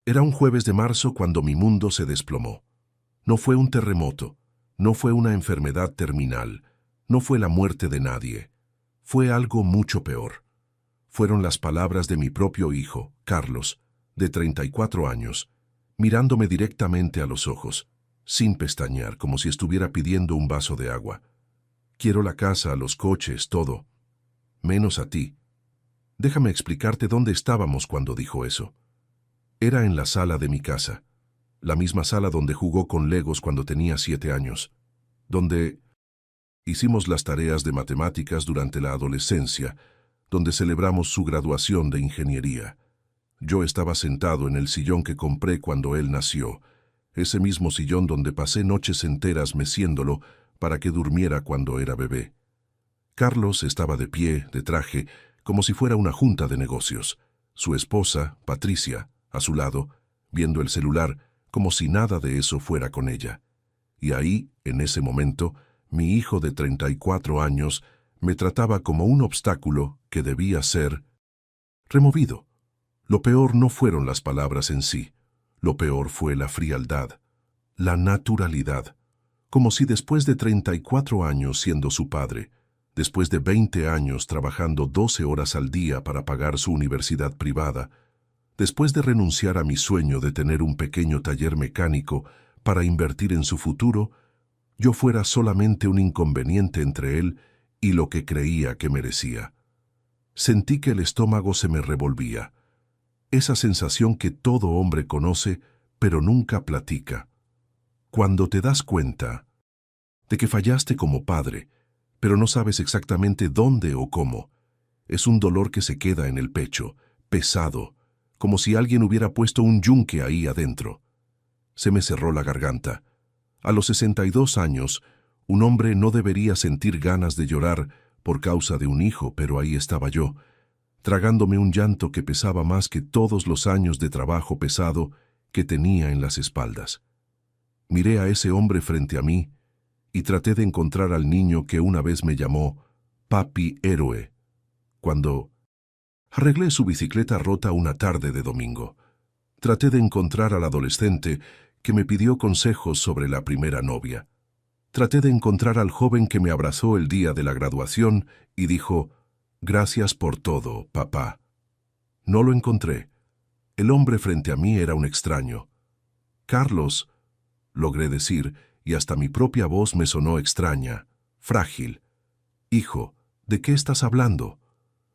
Era un jueves de marzo cuando mi mundo se desplomó. No fue un terremoto, no fue una enfermedad terminal, no fue la muerte de nadie. Fue algo mucho peor. Fueron las palabras de mi propio hijo, Carlos, de 34 años, mirándome directamente a los ojos, sin pestañear, como si estuviera pidiendo un vaso de agua. Quiero la casa, los coches, todo. Menos a ti. Déjame explicarte dónde estábamos cuando dijo eso. Era en la sala de mi casa, la misma sala donde jugó con Legos cuando tenía 7 años, donde hicimos las tareas de matemáticas durante la adolescencia, donde celebramos su graduación de ingeniería. Yo estaba sentado en el sillón que compré cuando él nació, ese mismo sillón donde pasé noches enteras meciéndolo para que durmiera cuando era bebé. Carlos estaba de pie, de traje, como si fuera una junta de negocios. Su esposa, Patricia, a su lado, viendo el celular, como si nada de eso fuera con ella. Y ahí, en ese momento, mi hijo de 34 años me trataba como un obstáculo que debía ser removido. Lo peor no fueron las palabras en sí, lo peor fue la frialdad, la naturalidad, como si después de 34 años siendo su padre, después de 20 años trabajando 12 horas al día para pagar su universidad privada, después de renunciar a mi sueño de tener un pequeño taller mecánico para invertir en su futuro, yo fuera solamente un inconveniente entre él y lo que creía que merecía. Sentí que el estómago se me revolvía, esa sensación que todo hombre conoce, pero nunca platica. Cuando te das cuenta de que fallaste como padre, pero no sabes exactamente dónde o cómo, es un dolor que se queda en el pecho, pesado, como si alguien hubiera puesto un yunque ahí adentro. Se me cerró la garganta. A los 62 años, un hombre no debería sentir ganas de llorar por causa de un hijo, pero ahí estaba yo, tragándome un llanto que pesaba más que todos los años de trabajo pesado que tenía en las espaldas. Miré a ese hombre frente a mí y traté de encontrar al niño que una vez me llamó Papi Héroe, cuando arreglé su bicicleta rota una tarde de domingo. Traté de encontrar al adolescente que me pidió consejos sobre la primera novia. Traté de encontrar al joven que me abrazó el día de la graduación y dijo, «Gracias por todo, papá». No lo encontré. El hombre frente a mí era un extraño. «Carlos», logré decir, y hasta mi propia voz me sonó extraña, frágil. «Hijo, ¿de qué estás hablando?»,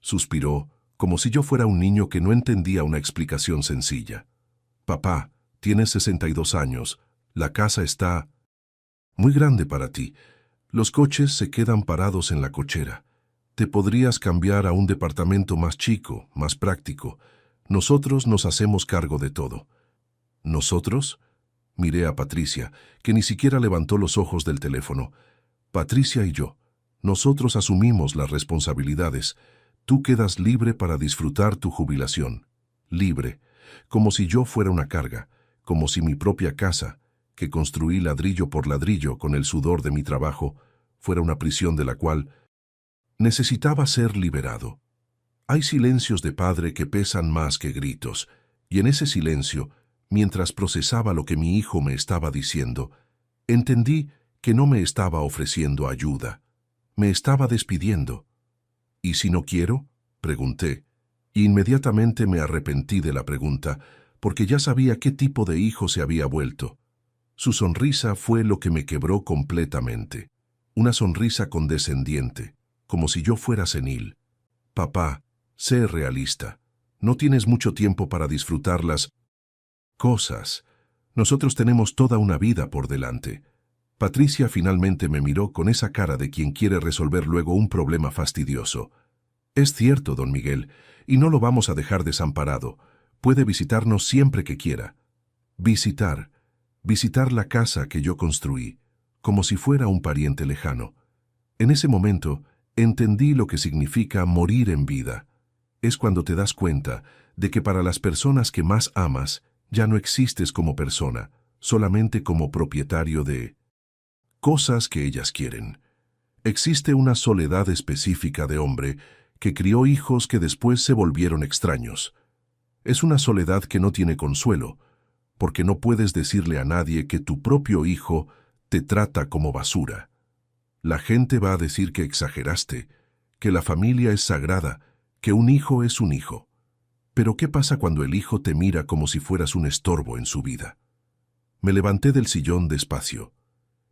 suspiró, como si yo fuera un niño que no entendía una explicación sencilla. «Papá, tienes 62 años, la casa está muy grande para ti. Los coches se quedan parados en la cochera. Te podrías cambiar a un departamento más chico, más práctico. Nosotros nos hacemos cargo de todo». ¿Nosotros? Miré a Patricia, que ni siquiera levantó los ojos del teléfono. Patricia y yo. Nosotros asumimos las responsabilidades. Tú quedas libre para disfrutar tu jubilación. Libre. Como si yo fuera una carga. Como si mi propia casa, que construí ladrillo por ladrillo con el sudor de mi trabajo, fuera una prisión de la cual necesitaba ser liberado. Hay silencios de padre que pesan más que gritos, y en ese silencio, mientras procesaba lo que mi hijo me estaba diciendo, entendí que no me estaba ofreciendo ayuda, me estaba despidiendo. «¿Y si no quiero?», pregunté, y inmediatamente me arrepentí de la pregunta, porque ya sabía qué tipo de hijo se había vuelto. Su sonrisa fue lo que me quebró completamente, una sonrisa condescendiente, como si yo fuera senil. «Papá, sé realista. No tienes mucho tiempo para disfrutar las cosas. Nosotros tenemos toda una vida por delante». Patricia finalmente me miró con esa cara de quien quiere resolver luego un problema fastidioso. «Es cierto, don Miguel, y no lo vamos a dejar desamparado. Puede visitarnos siempre que quiera». Visitar la casa que yo construí, como si fuera un pariente lejano. En ese momento, entendí lo que significa morir en vida. Es cuando te das cuenta de que para las personas que más amas, ya no existes como persona, solamente como propietario de cosas que ellas quieren. Existe una soledad específica de hombre que crió hijos que después se volvieron extraños. Es una soledad que no tiene consuelo, porque no puedes decirle a nadie que tu propio hijo te trata como basura. La gente va a decir que exageraste, que la familia es sagrada, que un hijo es un hijo. Pero ¿qué pasa cuando el hijo te mira como si fueras un estorbo en su vida? Me levanté del sillón despacio.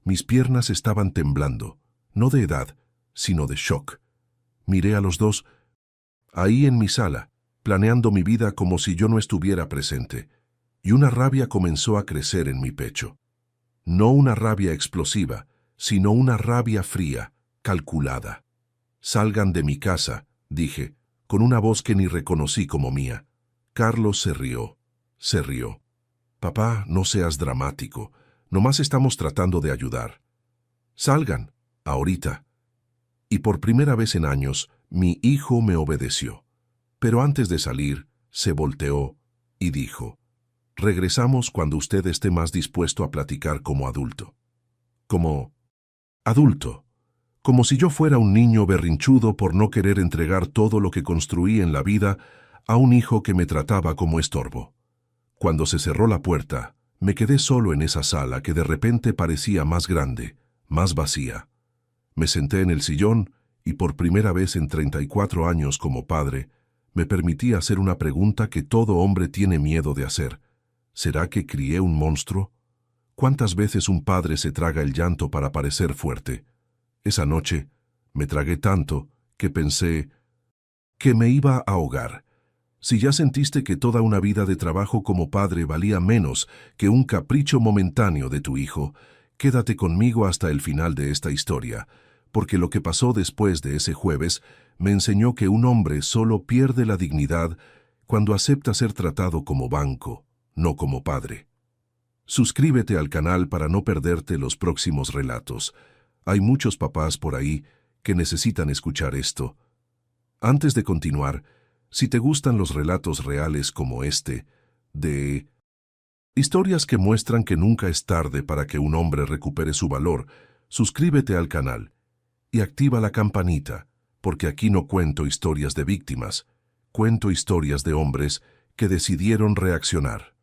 Mis piernas estaban temblando, no de edad, sino de shock. Miré a los dos, ahí en mi sala, planeando mi vida como si yo no estuviera presente, y una rabia comenzó a crecer en mi pecho. No una rabia explosiva, sino una rabia fría, calculada. «Salgan de mi casa», dije, con una voz que ni reconocí como mía. Carlos se rió. Se rió. «Papá, no seas dramático. Nomás estamos tratando de ayudar. Salgan, ahorita». Y por primera vez en años, mi hijo me obedeció. Pero antes de salir, se volteó y dijo: «Regresamos cuando usted esté más dispuesto a platicar como adulto». Como adulto. Como si yo fuera un niño berrinchudo por no querer entregar todo lo que construí en la vida a un hijo que me trataba como estorbo. Cuando se cerró la puerta, me quedé solo en esa sala que de repente parecía más grande, más vacía. Me senté en el sillón y por primera vez en 34 años como padre, me permití hacer una pregunta que todo hombre tiene miedo de hacer. ¿Será que crié un monstruo? ¿Cuántas veces un padre se traga el llanto para parecer fuerte? Esa noche me tragué tanto que pensé que me iba a ahogar. Si ya sentiste que toda una vida de trabajo como padre valía menos que un capricho momentáneo de tu hijo, quédate conmigo hasta el final de esta historia, porque lo que pasó después de ese jueves me enseñó que un hombre solo pierde la dignidad cuando acepta ser tratado como banco, no como padre. Suscríbete al canal para no perderte los próximos relatos. Hay muchos papás por ahí que necesitan escuchar esto. Antes de continuar, si te gustan los relatos reales como este, de historias que muestran que nunca es tarde para que un hombre recupere su valor, suscríbete al canal y activa la campanita, porque aquí no cuento historias de víctimas, cuento historias de hombres que decidieron reaccionar.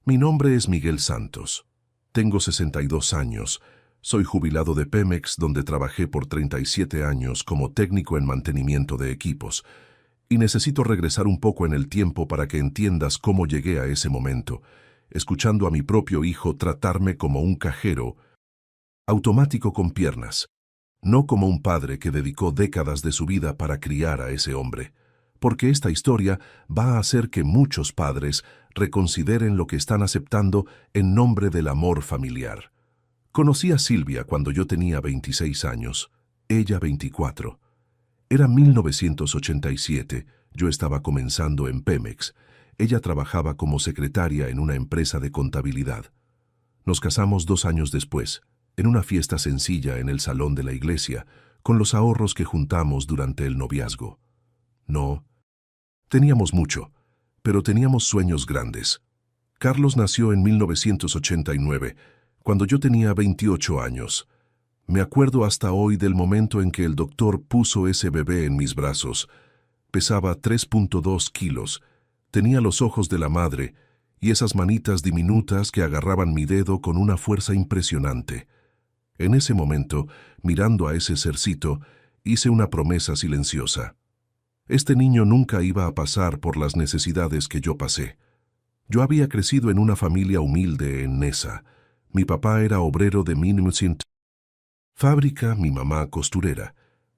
Mi nombre es Miguel Santos. Tengo 62 años. Soy jubilado de Pemex, donde trabajé por 37 años como técnico en mantenimiento de equipos, y necesito regresar un poco en el tiempo para que entiendas cómo llegué a ese momento, escuchando a mi propio hijo tratarme como un cajero automático con piernas, no como un padre que dedicó décadas de su vida para criar a ese hombre, porque esta historia va a hacer que muchos padres reconsideren lo que están aceptando en nombre del amor familiar. Conocí a Silvia cuando yo tenía 26 años, ella 24. Era 1987, yo estaba comenzando en Pemex. Ella trabajaba como secretaria en una empresa de contabilidad. Nos casamos 2 años después, en una fiesta sencilla en el salón de la iglesia, con los ahorros que juntamos durante el noviazgo. No, teníamos mucho, pero teníamos sueños grandes. Carlos nació en 1989, cuando yo tenía 28 años. Me acuerdo hasta hoy del momento en que el doctor puso ese bebé en mis brazos. Pesaba 3.2 kilos, tenía los ojos de la madre y esas manitas diminutas que agarraban mi dedo con una fuerza impresionante. En ese momento, mirando a ese cercito, hice una promesa silenciosa. Este niño nunca iba a pasar por las necesidades que yo pasé. Yo había crecido en una familia humilde en Nesa. Mi papá era obrero de Minimcint fábrica, mi mamá costurera.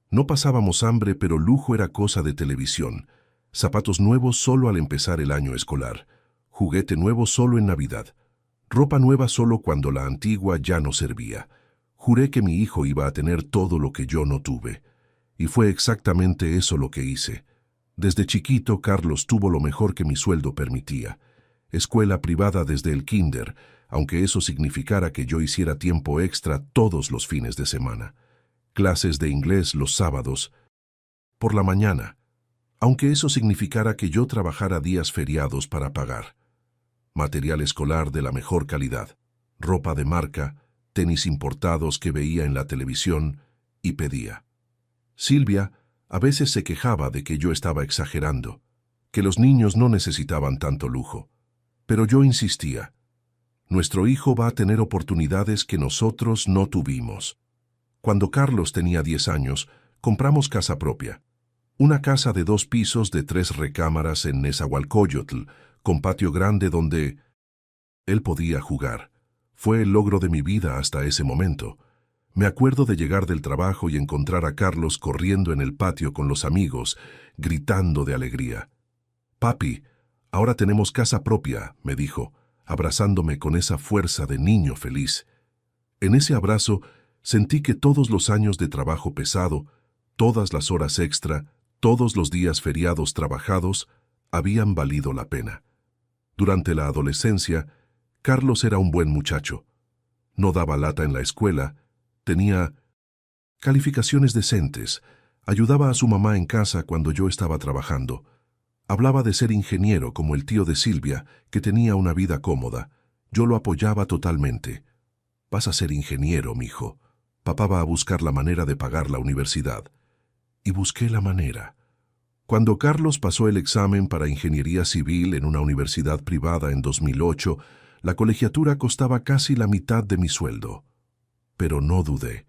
No pasábamos hambre, pero lujo era cosa de televisión. Zapatos nuevos solo al empezar el año escolar. Juguete nuevo solo en Navidad. Ropa nueva solo cuando la antigua ya no servía. Juré que mi hijo iba a tener todo lo que yo no tuve. Y fue exactamente eso lo que hice. Desde chiquito, Carlos tuvo lo mejor que mi sueldo permitía. Escuela privada desde el kinder, aunque eso significara que yo hiciera tiempo extra todos los fines de semana. Clases de inglés los sábados, por la mañana, aunque eso significara que yo trabajara días feriados para pagar. Material escolar de la mejor calidad, ropa de marca, tenis importados que veía en la televisión y pedía. Silvia a veces se quejaba de que yo estaba exagerando. que los niños no necesitaban tanto lujo. Pero yo insistía. Nuestro hijo va a tener oportunidades que nosotros no tuvimos. Cuando Carlos tenía 10 años, compramos casa propia. Una casa de 2 pisos de 3 recámaras en Nezahualcóyotl, con patio grande donde él podía jugar. Fue el logro de mi vida hasta ese momento. Me acuerdo de llegar del trabajo y encontrar a Carlos corriendo en el patio con los amigos, gritando de alegría. «Papi, ahora tenemos casa propia», me dijo, abrazándome con esa fuerza de niño feliz. En ese abrazo sentí que todos los años de trabajo pesado, todas las horas extra, todos los días feriados trabajados, habían valido la pena. Durante la adolescencia, Carlos era un buen muchacho. No daba lata en la escuela, tenía calificaciones decentes, ayudaba a su mamá en casa cuando yo estaba trabajando. Hablaba de ser ingeniero como el tío de Silvia, que tenía una vida cómoda. Yo lo apoyaba totalmente. «Vas a ser ingeniero, mijo. Papá va a buscar la manera de pagar la universidad». Y busqué la manera. Cuando Carlos pasó el examen para ingeniería civil en una universidad privada en 2008, la colegiatura costaba casi la mitad de mi sueldo. Pero no dudé.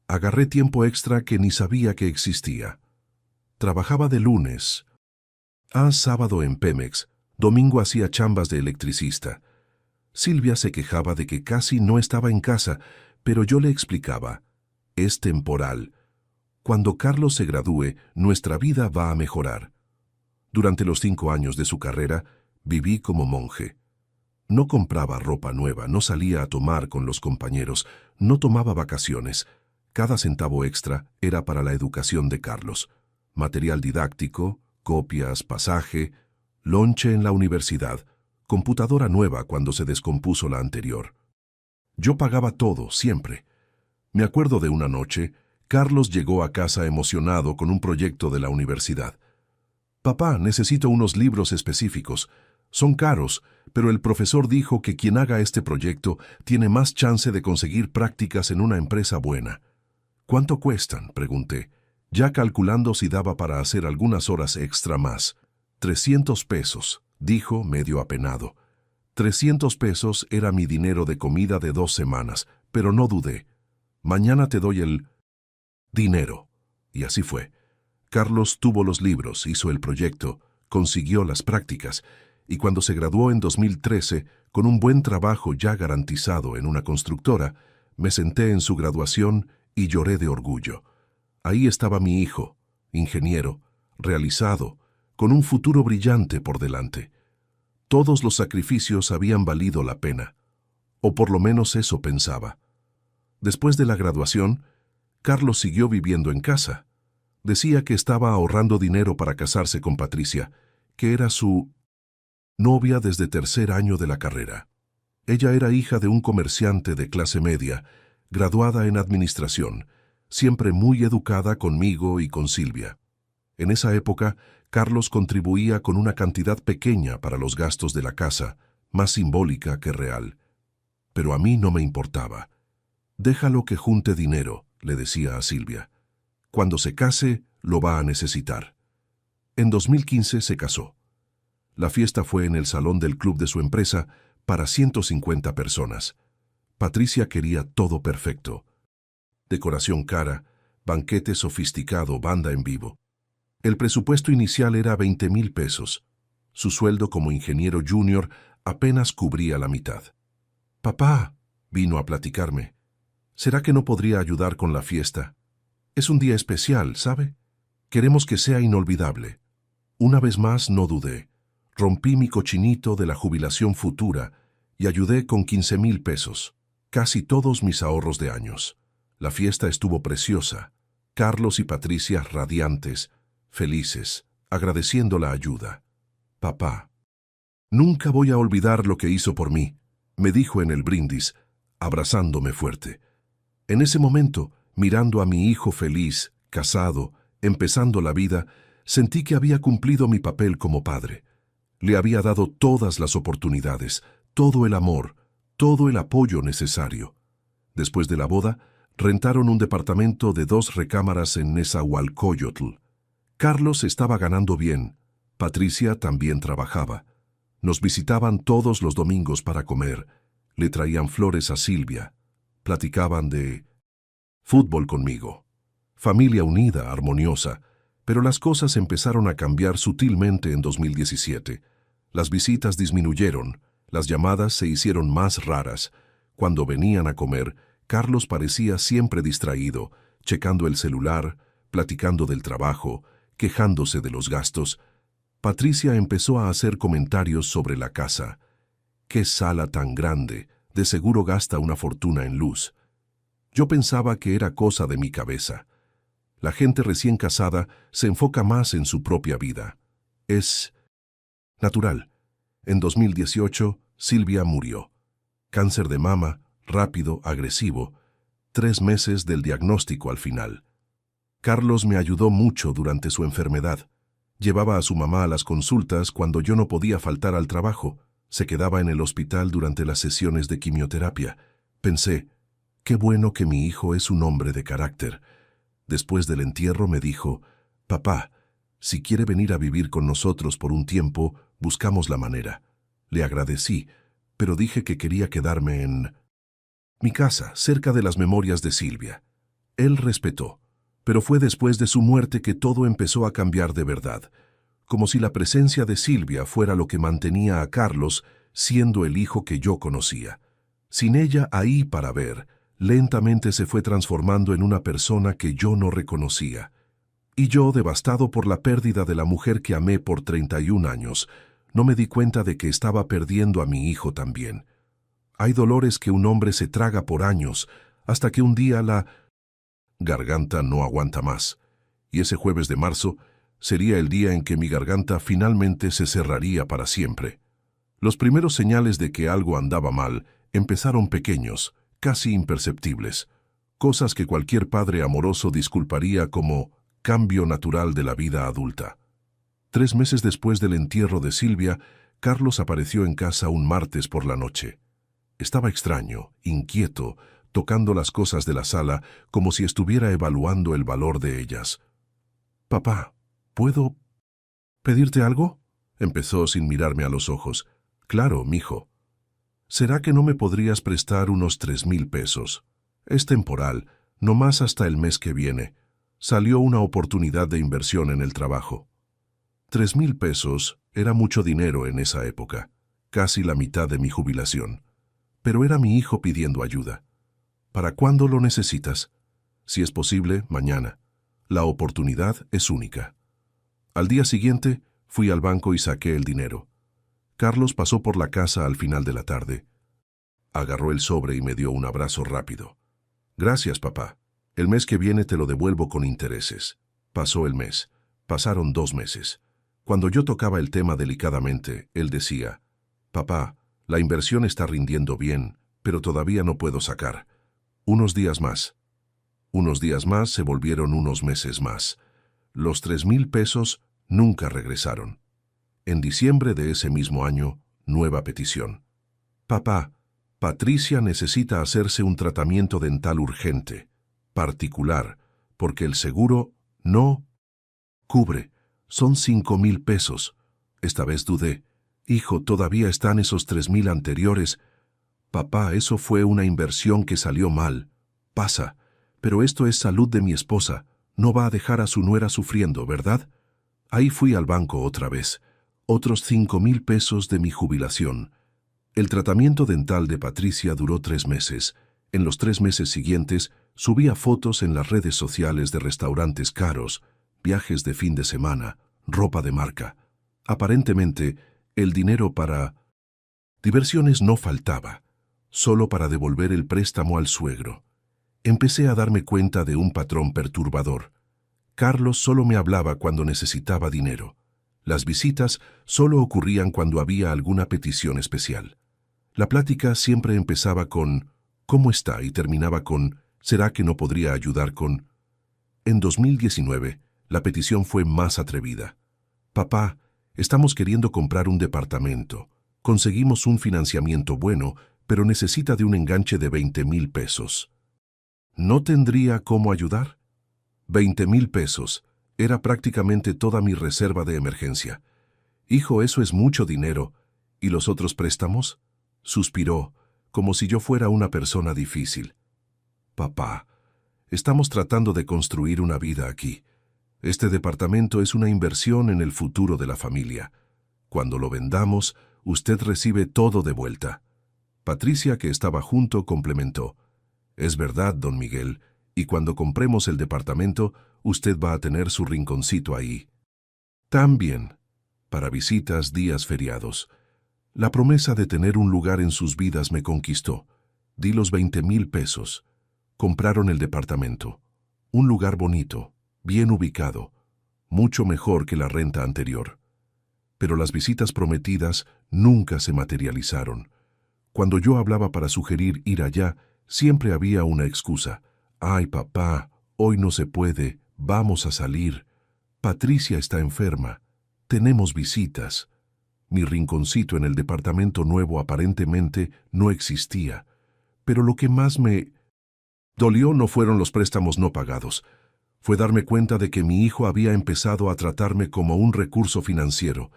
Agarré tiempo extra que ni sabía que existía. Trabajaba de lunes a sábado en Pemex, domingo hacía chambas de electricista. Silvia se quejaba de que casi no estaba en casa, pero yo le explicaba, es temporal. Cuando Carlos se gradúe, nuestra vida va a mejorar. Durante los 5 años de su carrera, viví como monje. No compraba ropa nueva, no salía a tomar con los compañeros, no tomaba vacaciones. Cada centavo extra era para la educación de Carlos. Material didáctico, copias, pasaje, lonche en la universidad, computadora nueva cuando se descompuso la anterior. Yo pagaba todo, siempre. Me acuerdo de una noche, Carlos llegó a casa emocionado con un proyecto de la universidad. «Papá, necesito unos libros específicos. Son caros, pero el profesor dijo que quien haga este proyecto tiene más chance de conseguir prácticas en una empresa buena». «¿Cuánto cuestan?», pregunté, ya calculando si daba para hacer algunas horas extra más. «300 pesos», dijo medio apenado. 300 pesos era mi dinero de comida de 2 semanas, pero no dudé. «Mañana te doy el dinero». Y así fue. Carlos tuvo los libros, hizo el proyecto, consiguió las prácticas, y cuando se graduó en 2013, con un buen trabajo ya garantizado en una constructora, me senté en su graduación y lloré de orgullo. Ahí estaba mi hijo, ingeniero, realizado, con un futuro brillante por delante. Todos los sacrificios habían valido la pena, o por lo menos eso pensaba. Después de la graduación, Carlos siguió viviendo en casa. Decía que estaba ahorrando dinero para casarse con Patricia, que era su novia desde tercer año de la carrera. Ella era hija de un comerciante de clase media, graduada en administración, siempre muy educada conmigo y con Silvia. En esa época, Carlos contribuía con una cantidad pequeña para los gastos de la casa, más simbólica que real. Pero a mí no me importaba. «Déjalo que junte dinero», le decía a Silvia. «Cuando se case, lo va a necesitar». En 2015 se casó. La fiesta fue en el salón del club de su empresa para 150 personas. Patricia quería todo perfecto. Decoración cara, banquete sofisticado, banda en vivo. El presupuesto inicial era 20,000 pesos. Su sueldo como ingeniero junior apenas cubría la mitad. «Papá», vino a platicarme, «¿será que no podría ayudar con la fiesta? Es un día especial, ¿sabe? Queremos que sea inolvidable». Una vez más no dudé. Rompí mi cochinito de la jubilación futura y ayudé con 15,000 pesos, casi todos mis ahorros de años. La fiesta estuvo preciosa. Carlos y Patricia radiantes, felices, agradeciendo la ayuda. «Papá, nunca voy a olvidar lo que hizo por mí», me dijo en el brindis, abrazándome fuerte. En ese momento, mirando a mi hijo feliz, casado, empezando la vida, sentí que había cumplido mi papel como padre. Le había dado todas las oportunidades, todo el amor, todo el apoyo necesario. Después de la boda, rentaron un departamento de 2 recámaras en Nezahualcóyotl. Carlos estaba ganando bien. Patricia también trabajaba. Nos visitaban todos los domingos para comer, le traían flores a Silvia, platicaban de fútbol conmigo. Familia unida, armoniosa, pero las cosas empezaron a cambiar sutilmente en 2017. Las visitas disminuyeron, las llamadas se hicieron más raras. Cuando venían a comer, Carlos parecía siempre distraído, checando el celular, platicando del trabajo, quejándose de los gastos. Patricia empezó a hacer comentarios sobre la casa. «¡Qué sala tan grande! De seguro gasta una fortuna en luz». Yo pensaba que era cosa de mi cabeza. La gente recién casada se enfoca más en su propia vida. Es natural. En 2018, Silvia murió. Cáncer de mama, rápido, agresivo. 3 meses del diagnóstico al final. Carlos me ayudó mucho durante su enfermedad. Llevaba a su mamá a las consultas cuando yo no podía faltar al trabajo. Se quedaba en el hospital durante las sesiones de quimioterapia. Pensé, qué bueno que mi hijo es un hombre de carácter. Después del entierro me dijo, «Papá, si quiere venir a vivir con nosotros por un tiempo, buscamos la manera». Le agradecí, pero dije que quería quedarme en mi casa, cerca de las memorias de Silvia. Él respetó, pero fue después de su muerte que todo empezó a cambiar de verdad, como si la presencia de Silvia fuera lo que mantenía a Carlos siendo el hijo que yo conocía. Sin ella ahí para ver, lentamente se fue transformando en una persona que yo no reconocía. Y yo, devastado por la pérdida de la mujer que amé por 31 años, no me di cuenta de que estaba perdiendo a mi hijo también. Hay dolores que un hombre se traga por años, hasta que un día la garganta no aguanta más. Y ese jueves de marzo sería el día en que mi garganta finalmente se cerraría para siempre. Los primeros señales de que algo andaba mal empezaron pequeños, casi imperceptibles, cosas que cualquier padre amoroso disculparía como cambio natural de la vida adulta. 3 meses después del entierro de Silvia, Carlos apareció en casa un martes por la noche. Estaba extraño, inquieto, tocando las cosas de la sala como si estuviera evaluando el valor de ellas. «Papá, ¿puedo pedirte algo?», empezó sin mirarme a los ojos. «Claro, mijo. ¿Será que no me podrías prestar unos 3,000 pesos? Es temporal, nomás hasta el mes que viene. Salió una oportunidad de inversión en el trabajo». 3,000 pesos era mucho dinero en esa época, casi la mitad de mi jubilación. Pero era mi hijo pidiendo ayuda. «¿Para cuándo lo necesitas?». «Si es posible, mañana. La oportunidad es única». Al día siguiente, fui al banco y saqué el dinero. Carlos pasó por la casa al final de la tarde. Agarró el sobre y me dio un abrazo rápido. «Gracias, papá. El mes que viene te lo devuelvo con intereses». Pasó el mes. Pasaron 2 meses. Cuando yo tocaba el tema delicadamente, él decía, «Papá, la inversión está rindiendo bien, pero todavía no puedo sacar. Unos días más». Unos días más se volvieron unos meses más. Los 3,000 pesos nunca regresaron. En diciembre de ese mismo año, nueva petición. «Papá, Patricia necesita hacerse un tratamiento dental urgente, particular, porque el seguro no cubre. Son 5,000 pesos. Esta vez dudé. «Hijo, todavía están esos 3,000 anteriores». «Papá, eso fue una inversión que salió mal. Pasa, pero esto es salud de mi esposa. No va a dejar a su nuera sufriendo, ¿verdad?». Ahí fui al banco otra vez. Otros 5,000 pesos de mi jubilación. El tratamiento dental de Patricia duró 3 meses. En los 3 meses siguientes, subía fotos en las redes sociales de restaurantes caros, viajes de fin de semana, ropa de marca. Aparentemente, el dinero para diversiones no faltaba, solo para devolver el préstamo al suegro. Empecé a darme cuenta de un patrón perturbador. Carlos solo me hablaba cuando necesitaba dinero. Las visitas solo ocurrían cuando había alguna petición especial. La plática siempre empezaba con «¿Cómo está?» y terminaba con «¿Será que no podría ayudar con...?». En 2019, la petición fue más atrevida. «Papá, estamos queriendo comprar un departamento. Conseguimos un financiamiento bueno, pero necesita de un enganche de 20,000 pesos. ¿No tendría cómo ayudar?». 20,000 pesos. Era prácticamente toda mi reserva de emergencia. Hijo, eso es mucho dinero. ¿Y los otros préstamos? Suspiró, como si yo fuera una persona difícil. Papá, estamos tratando de construir una vida aquí. Este departamento es una inversión en el futuro de la familia. Cuando lo vendamos, usted recibe todo de vuelta. Patricia, que estaba junto, complementó. Es verdad, don Miguel, y cuando compremos el departamento, usted va a tener su rinconcito ahí. También, para visitas, días feriados. La promesa de tener un lugar en sus vidas me conquistó. Di los 20,000 pesos. Compraron el departamento. Un lugar bonito, bien ubicado, mucho mejor que la renta anterior. Pero las visitas prometidas nunca se materializaron. Cuando yo hablaba para sugerir ir allá, siempre había una excusa. Ay, papá, hoy no se puede, vamos a salir. Patricia está enferma. Tenemos visitas. Mi rinconcito en el departamento nuevo aparentemente no existía. Pero lo que más me dolió no fueron los préstamos no pagados. Fue darme cuenta de que mi hijo había empezado a tratarme como un recurso financiero,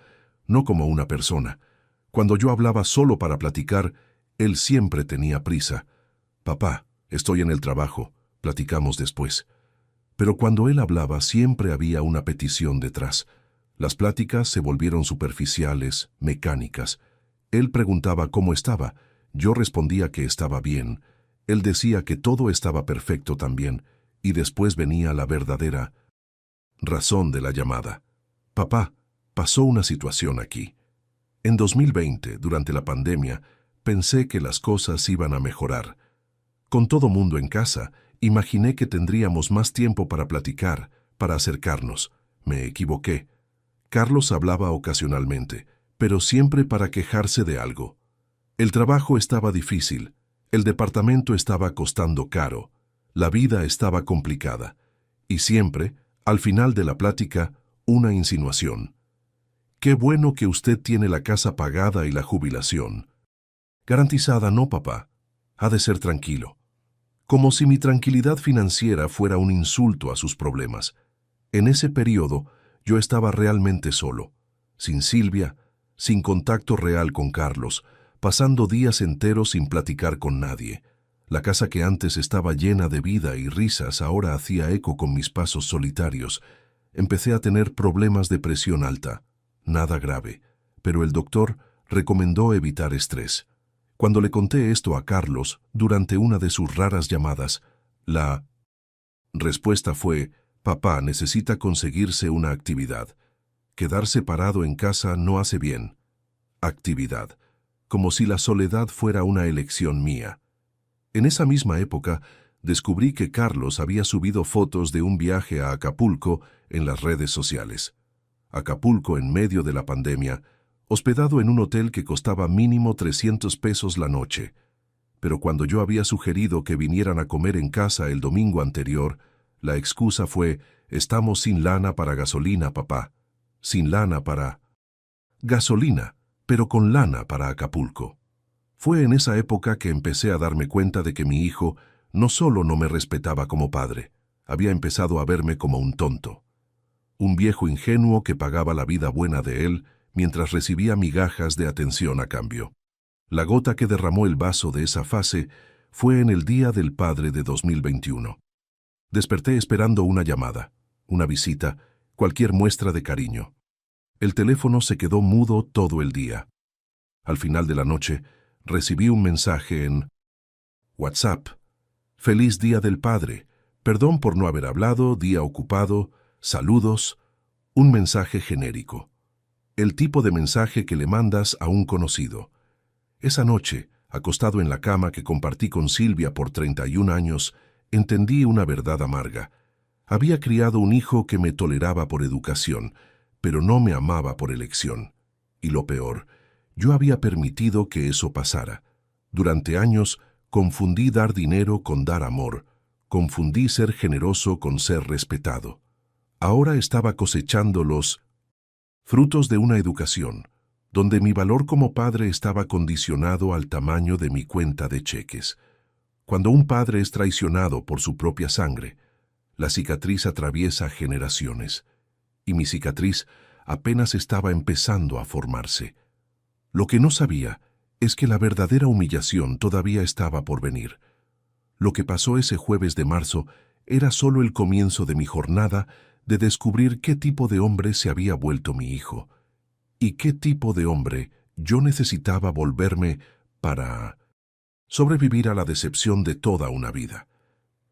no como una persona. Cuando yo hablaba solo para platicar, él siempre tenía prisa. Papá, estoy en el trabajo, platicamos después. Pero cuando él hablaba siempre había una petición detrás. Las pláticas se volvieron superficiales, mecánicas. Él preguntaba cómo estaba, yo respondía que estaba bien. Él decía que todo estaba perfecto también, y después venía la verdadera razón de la llamada. Papá, pasó una situación aquí. En 2020, durante la pandemia, pensé que las cosas iban a mejorar. Con todo mundo en casa, imaginé que tendríamos más tiempo para platicar, para acercarnos. Me equivoqué. Carlos hablaba ocasionalmente, pero siempre para quejarse de algo. El trabajo estaba difícil, el departamento estaba costando caro, la vida estaba complicada, y siempre, al final de la plática, una insinuación. Qué bueno que usted tiene la casa pagada y la jubilación. Garantizada no, papá. Ha de ser tranquilo. Como si mi tranquilidad financiera fuera un insulto a sus problemas. En ese periodo, yo estaba realmente solo, sin Silvia, sin contacto real con Carlos, pasando días enteros sin platicar con nadie. La casa que antes estaba llena de vida y risas ahora hacía eco con mis pasos solitarios. Empecé a tener problemas de presión alta. Nada grave, pero el doctor recomendó evitar estrés. Cuando le conté esto a Carlos, durante una de sus raras llamadas, la respuesta fue: papá necesita conseguirse una actividad. Quedarse parado en casa no hace bien. Actividad. Como si la soledad fuera una elección mía. En esa misma época, descubrí que Carlos había subido fotos de un viaje a Acapulco en las redes sociales. Acapulco en medio de la pandemia, hospedado en un hotel que costaba mínimo 300 pesos la noche. Pero cuando yo había sugerido que vinieran a comer en casa el domingo anterior, la excusa fue: estamos sin lana para gasolina, papá. Sin lana para gasolina, pero con lana para Acapulco. Fue en esa época que empecé a darme cuenta de que mi hijo no solo no me respetaba como padre, había empezado a verme como un tonto. Un viejo ingenuo que pagaba la vida buena de él mientras recibía migajas de atención a cambio. La gota que derramó el vaso de esa fase fue en el Día del Padre de 2021. Desperté esperando una llamada, una visita, cualquier muestra de cariño. El teléfono se quedó mudo todo el día. Al final de la noche, recibí un mensaje en WhatsApp. Feliz Día del Padre. Perdón por no haber hablado, día ocupado, saludos. Un mensaje genérico. El tipo de mensaje que le mandas a un conocido. Esa noche, acostado en la cama que compartí con Silvia por 31 años, entendí una verdad amarga. Había criado un hijo que me toleraba por educación, pero no me amaba por elección. Y lo peor, yo había permitido que eso pasara. Durante años, confundí dar dinero con dar amor. Confundí ser generoso con ser respetado. Ahora estaba cosechando los frutos de una educación, donde mi valor como padre estaba condicionado al tamaño de mi cuenta de cheques. Cuando un padre es traicionado por su propia sangre, la cicatriz atraviesa generaciones. Y mi cicatriz apenas estaba empezando a formarse. Lo que no sabía es que la verdadera humillación todavía estaba por venir. Lo que pasó ese jueves de marzo era solo el comienzo de mi jornada de descubrir qué tipo de hombre se había vuelto mi hijo y qué tipo de hombre yo necesitaba volverme para sobrevivir a la decepción de toda una vida.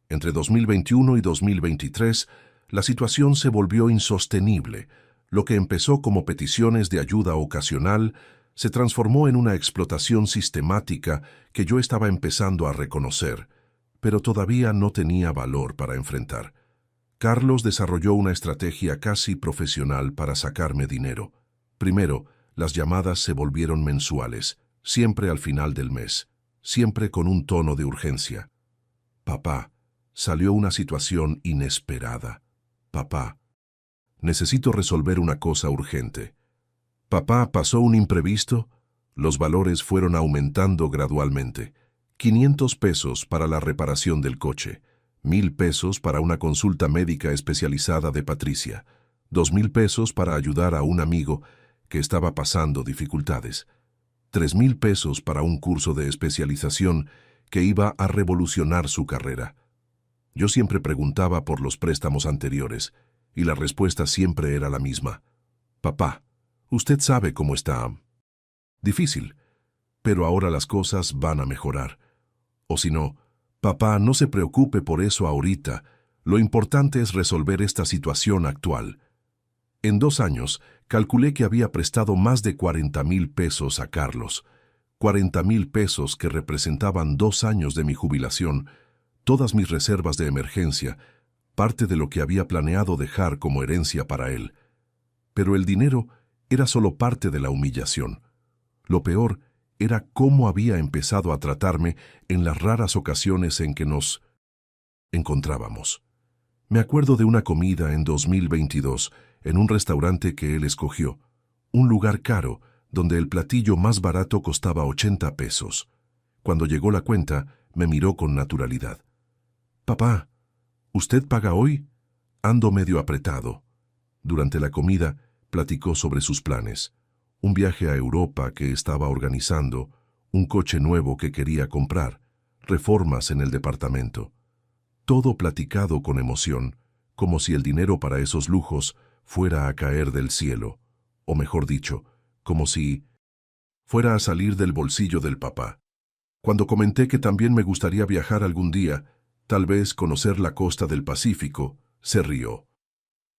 Entre 2021 y 2023, la situación se volvió insostenible. Lo que empezó como peticiones de ayuda ocasional se transformó en una explotación sistemática que yo estaba empezando a reconocer, pero todavía no tenía valor para enfrentar. Carlos desarrolló una estrategia casi profesional para sacarme dinero. Primero, las llamadas se volvieron mensuales, siempre al final del mes, siempre con un tono de urgencia. Papá, salió una situación inesperada. Papá, necesito resolver una cosa urgente. Papá, pasó un imprevisto. Los valores fueron aumentando gradualmente. 500 pesos para la reparación del coche, 1,000 pesos para una consulta médica especializada de Patricia, 2,000 pesos para ayudar a un amigo que estaba pasando dificultades, 3,000 pesos para un curso de especialización que iba a revolucionar su carrera. Yo siempre preguntaba por los préstamos anteriores, y la respuesta siempre era la misma. Papá, usted sabe cómo está. Difícil, pero ahora las cosas van a mejorar. O si no, papá, no se preocupe por eso ahorita. Lo importante es resolver esta situación actual. En 2 años, calculé que había prestado más de 40,000 pesos a Carlos. 40,000 pesos que representaban 2 años de mi jubilación, todas mis reservas de emergencia, parte de lo que había planeado dejar como herencia para él. Pero el dinero era solo parte de la humillación. Lo peor era cómo había empezado a tratarme en las raras ocasiones en que nos encontrábamos. Me acuerdo de una comida en 2022 en un restaurante que él escogió, un lugar caro donde el platillo más barato costaba 80 pesos. Cuando llegó la cuenta, me miró con naturalidad. Papá, ¿usted paga hoy? Ando medio apretado. Durante la comida, platicó sobre sus planes. Un viaje a Europa que estaba organizando, un coche nuevo que quería comprar, reformas en el departamento. Todo platicado con emoción, como si el dinero para esos lujos fuera a caer del cielo, o mejor dicho, como si fuera a salir del bolsillo del papá. Cuando comenté que también me gustaría viajar algún día, tal vez conocer la costa del Pacífico, se rió.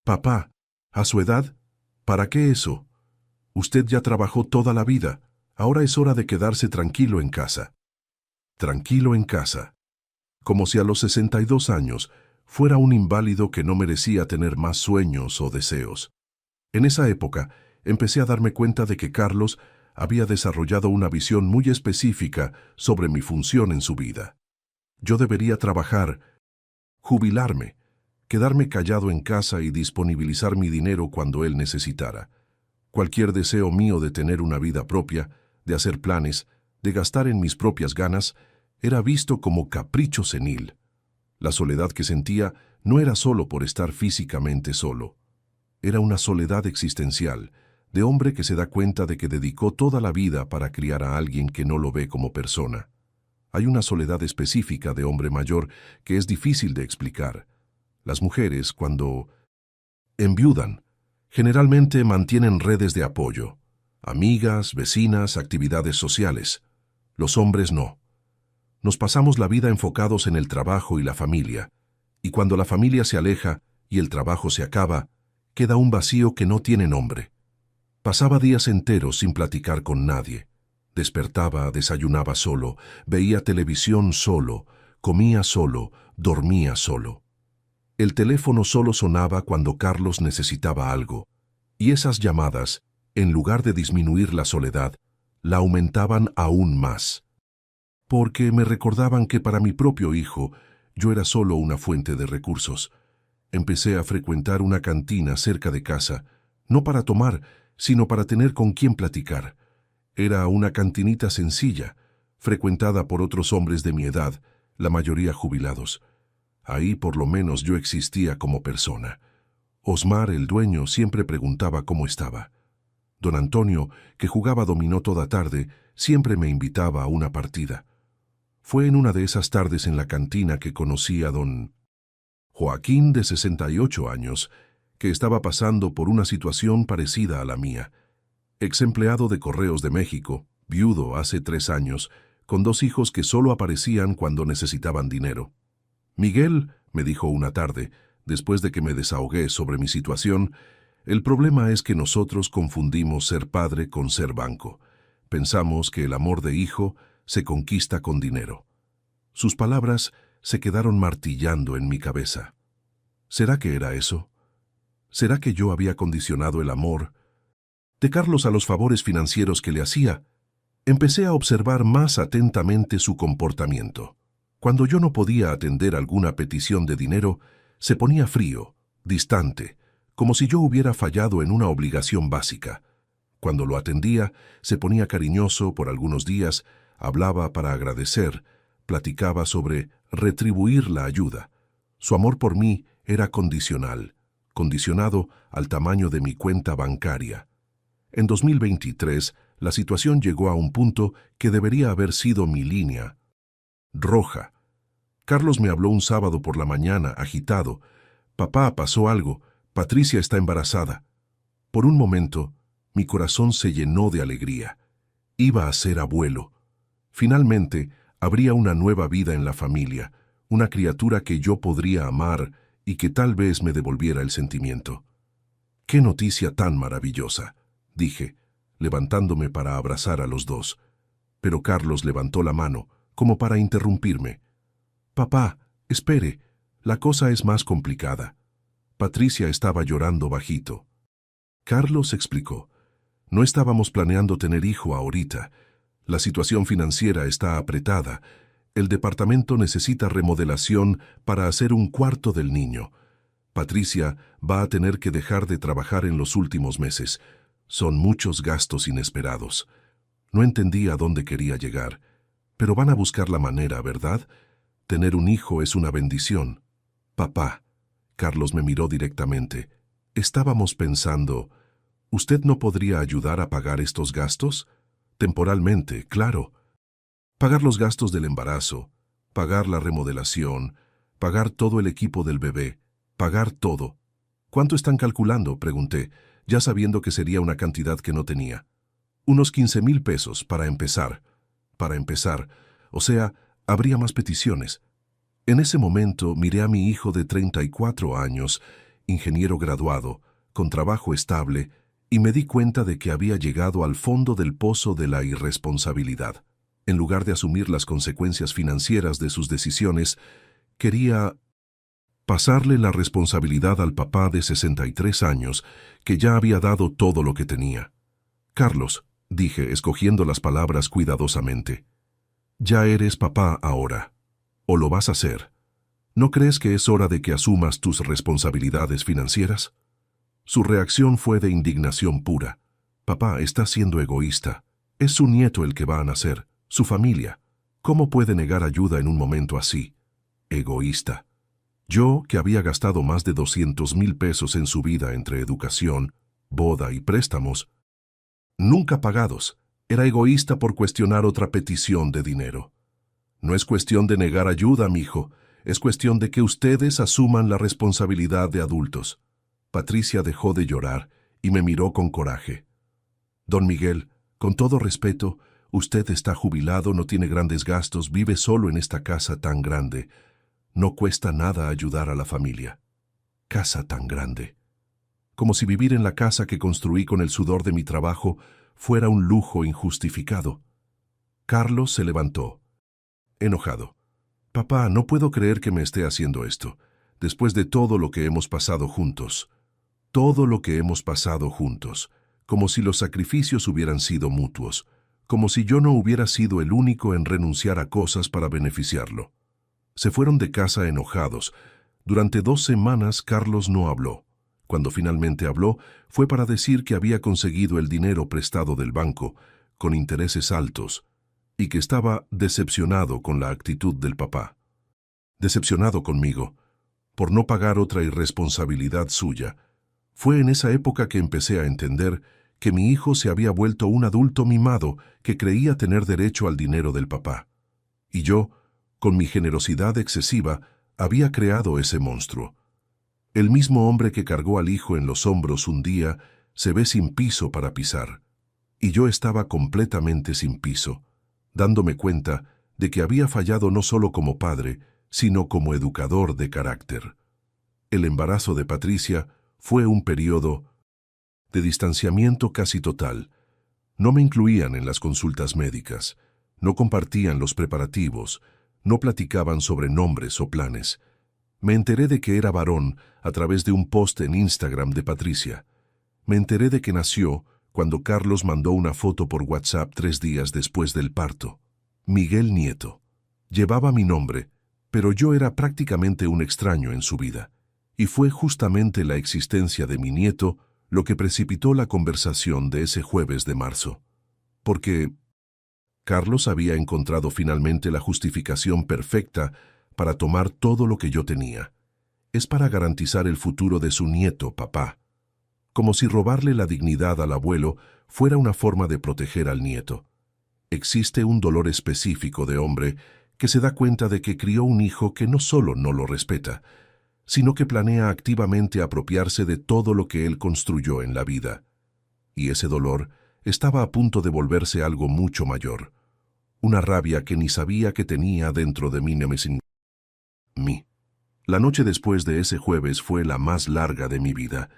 Papá, ¿a su edad? ¿Para qué eso? Usted ya trabajó toda la vida, ahora es hora de quedarse tranquilo en casa. Tranquilo en casa. Como si a los 62 años fuera un inválido que no merecía tener más sueños o deseos. En esa época, empecé a darme cuenta de que Carlos había desarrollado una visión muy específica sobre mi función en su vida. Yo debería trabajar, jubilarme, quedarme callado en casa y disponibilizar mi dinero cuando él necesitara. Cualquier deseo mío de tener una vida propia, de hacer planes, de gastar en mis propias ganas, era visto como capricho senil. La soledad que sentía no era solo por estar físicamente solo. Era una soledad existencial, de hombre que se da cuenta de que dedicó toda la vida para criar a alguien que no lo ve como persona. Hay una soledad específica de hombre mayor que es difícil de explicar. Las mujeres, cuando enviudan, generalmente mantienen redes de apoyo, amigas, vecinas, actividades sociales. Los hombres no. Nos pasamos la vida enfocados en el trabajo y la familia, y cuando la familia se aleja y el trabajo se acaba, queda un vacío que no tiene nombre. Pasaba días enteros sin platicar con nadie. Despertaba, desayunaba solo, veía televisión solo, comía solo, dormía solo. El teléfono solo sonaba cuando Carlos necesitaba algo, y esas llamadas, en lugar de disminuir la soledad, la aumentaban aún más. Porque me recordaban que para mi propio hijo yo era solo una fuente de recursos. Empecé a frecuentar una cantina cerca de casa, no para tomar, sino para tener con quién platicar. Era una cantinita sencilla, frecuentada por otros hombres de mi edad, la mayoría jubilados. Ahí por lo menos yo existía como persona. Osmar, el dueño, siempre preguntaba cómo estaba. Don Antonio, que jugaba dominó toda tarde, siempre me invitaba a una partida. Fue en una de esas tardes en la cantina que conocí a don Joaquín, de 68 años, que estaba pasando por una situación parecida a la mía. Ex empleado de Correos de México, viudo hace 3 años, con 2 hijos que solo aparecían cuando necesitaban dinero. Miguel, me dijo una tarde, después de que me desahogué sobre mi situación, el problema es que nosotros confundimos ser padre con ser banco. Pensamos que el amor de hijo se conquista con dinero. Sus palabras se quedaron martillando en mi cabeza. ¿Será que era eso? ¿Será que yo había condicionado el amor de Carlos a los favores financieros que le hacía? Empecé a observar más atentamente su comportamiento. Cuando yo no podía atender alguna petición de dinero, se ponía frío, distante, como si yo hubiera fallado en una obligación básica. Cuando lo atendía, se ponía cariñoso por algunos días, hablaba para agradecer, platicaba sobre retribuir la ayuda. Su amor por mí era condicional, condicionado al tamaño de mi cuenta bancaria. En 2023, la situación llegó a un punto que debería haber sido mi línea roja. Carlos me habló un sábado por la mañana, agitado. «Papá, pasó algo. Patricia está embarazada». Por un momento, mi corazón se llenó de alegría. Iba a ser abuelo. Finalmente, habría una nueva vida en la familia, una criatura que yo podría amar y que tal vez me devolviera el sentimiento. «¡Qué noticia tan maravillosa!», dije, levantándome para abrazar a los dos. Pero Carlos levantó la mano, como para interrumpirme. «Papá, espere, la cosa es más complicada». Patricia estaba llorando bajito. Carlos explicó. «No estábamos planeando tener hijo ahorita. La situación financiera está apretada. El departamento necesita remodelación para hacer un cuarto del niño. Patricia va a tener que dejar de trabajar en los últimos meses. Son muchos gastos inesperados». No entendí a dónde quería llegar. Pero van a buscar la manera, ¿verdad? Tener un hijo es una bendición. «Papá», Carlos me miró directamente, «estábamos pensando, ¿usted no podría ayudar a pagar estos gastos? Temporalmente, claro. Pagar los gastos del embarazo, pagar la remodelación, pagar todo el equipo del bebé, pagar todo». «¿Cuánto están calculando?», pregunté, ya sabiendo que sería una cantidad que no tenía. «Unos 15,000 pesos para empezar». «Para empezar, o sea, habría más peticiones». En ese momento miré a mi hijo de 34 años, ingeniero graduado, con trabajo estable, y me di cuenta de que había llegado al fondo del pozo de la irresponsabilidad. En lugar de asumir las consecuencias financieras de sus decisiones, quería pasarle la responsabilidad al papá de 63 años, que ya había dado todo lo que tenía. «Carlos», dije, escogiendo las palabras cuidadosamente, «ya eres papá ahora. ¿O lo vas a hacer? ¿No crees que es hora de que asumas tus responsabilidades financieras?» Su reacción fue de indignación pura. «Papá está siendo egoísta. Es su nieto el que va a nacer, su familia. ¿Cómo puede negar ayuda en un momento así? Egoísta». Yo, que había gastado más de 200,000 pesos en su vida entre educación, boda y préstamos, nunca pagados, era egoísta por cuestionar otra petición de dinero. «No es cuestión de negar ayuda, mijo, es cuestión de que ustedes asuman la responsabilidad de adultos». Patricia dejó de llorar y me miró con coraje. «Don Miguel, con todo respeto, usted está jubilado, no tiene grandes gastos, vive solo en esta casa tan grande. No cuesta nada ayudar a la familia». Casa tan grande. Como si vivir en la casa que construí con el sudor de mi trabajo fuera un lujo injustificado. Carlos se levantó, enojado. «Papá, no puedo creer que me esté haciendo esto, después de todo lo que hemos pasado juntos. Todo lo que hemos pasado juntos, como si los sacrificios hubieran sido mutuos, como si yo no hubiera sido el único en renunciar a cosas para beneficiarlo». Se fueron de casa enojados. Durante 2 semanas Carlos no habló. Cuando finalmente habló, fue para decir que había conseguido el dinero prestado del banco, con intereses altos, y que estaba decepcionado con la actitud del papá. Decepcionado conmigo, por no pagar otra irresponsabilidad suya, Fue en esa época que empecé a entender que mi hijo se había vuelto un adulto mimado que creía tener derecho al dinero del papá. Y yo, con mi generosidad excesiva, había creado ese monstruo. El mismo hombre que cargó al hijo en los hombros un día se ve sin piso para pisar. Y yo estaba completamente sin piso, dándome cuenta de que había fallado no solo como padre, sino como educador de carácter. El embarazo de Patricia fue un periodo de distanciamiento casi total. No me incluían en las consultas médicas, no compartían los preparativos, no platicaban sobre nombres o planes. Me enteré de que era varón a través de un post en Instagram de Patricia. Me enteré de que nació cuando Carlos mandó una foto por WhatsApp 3 días después del parto. Miguel Nieto. Llevaba mi nombre, pero yo era prácticamente un extraño en su vida. Y fue justamente la existencia de mi nieto lo que precipitó la conversación de ese jueves de marzo. Porque Carlos había encontrado finalmente la justificación perfecta para tomar todo lo que yo tenía. Es para garantizar el futuro de su nieto, papá. Como si robarle la dignidad al abuelo fuera una forma de proteger al nieto. Existe un dolor específico de hombre que se da cuenta de que crió un hijo que no solo no lo respeta, sino que planea activamente apropiarse de todo lo que él construyó en la vida. Y ese dolor estaba a punto de volverse algo mucho mayor. Una rabia que ni sabía que tenía dentro de mí. La noche después de ese jueves fue la más larga de mi vida.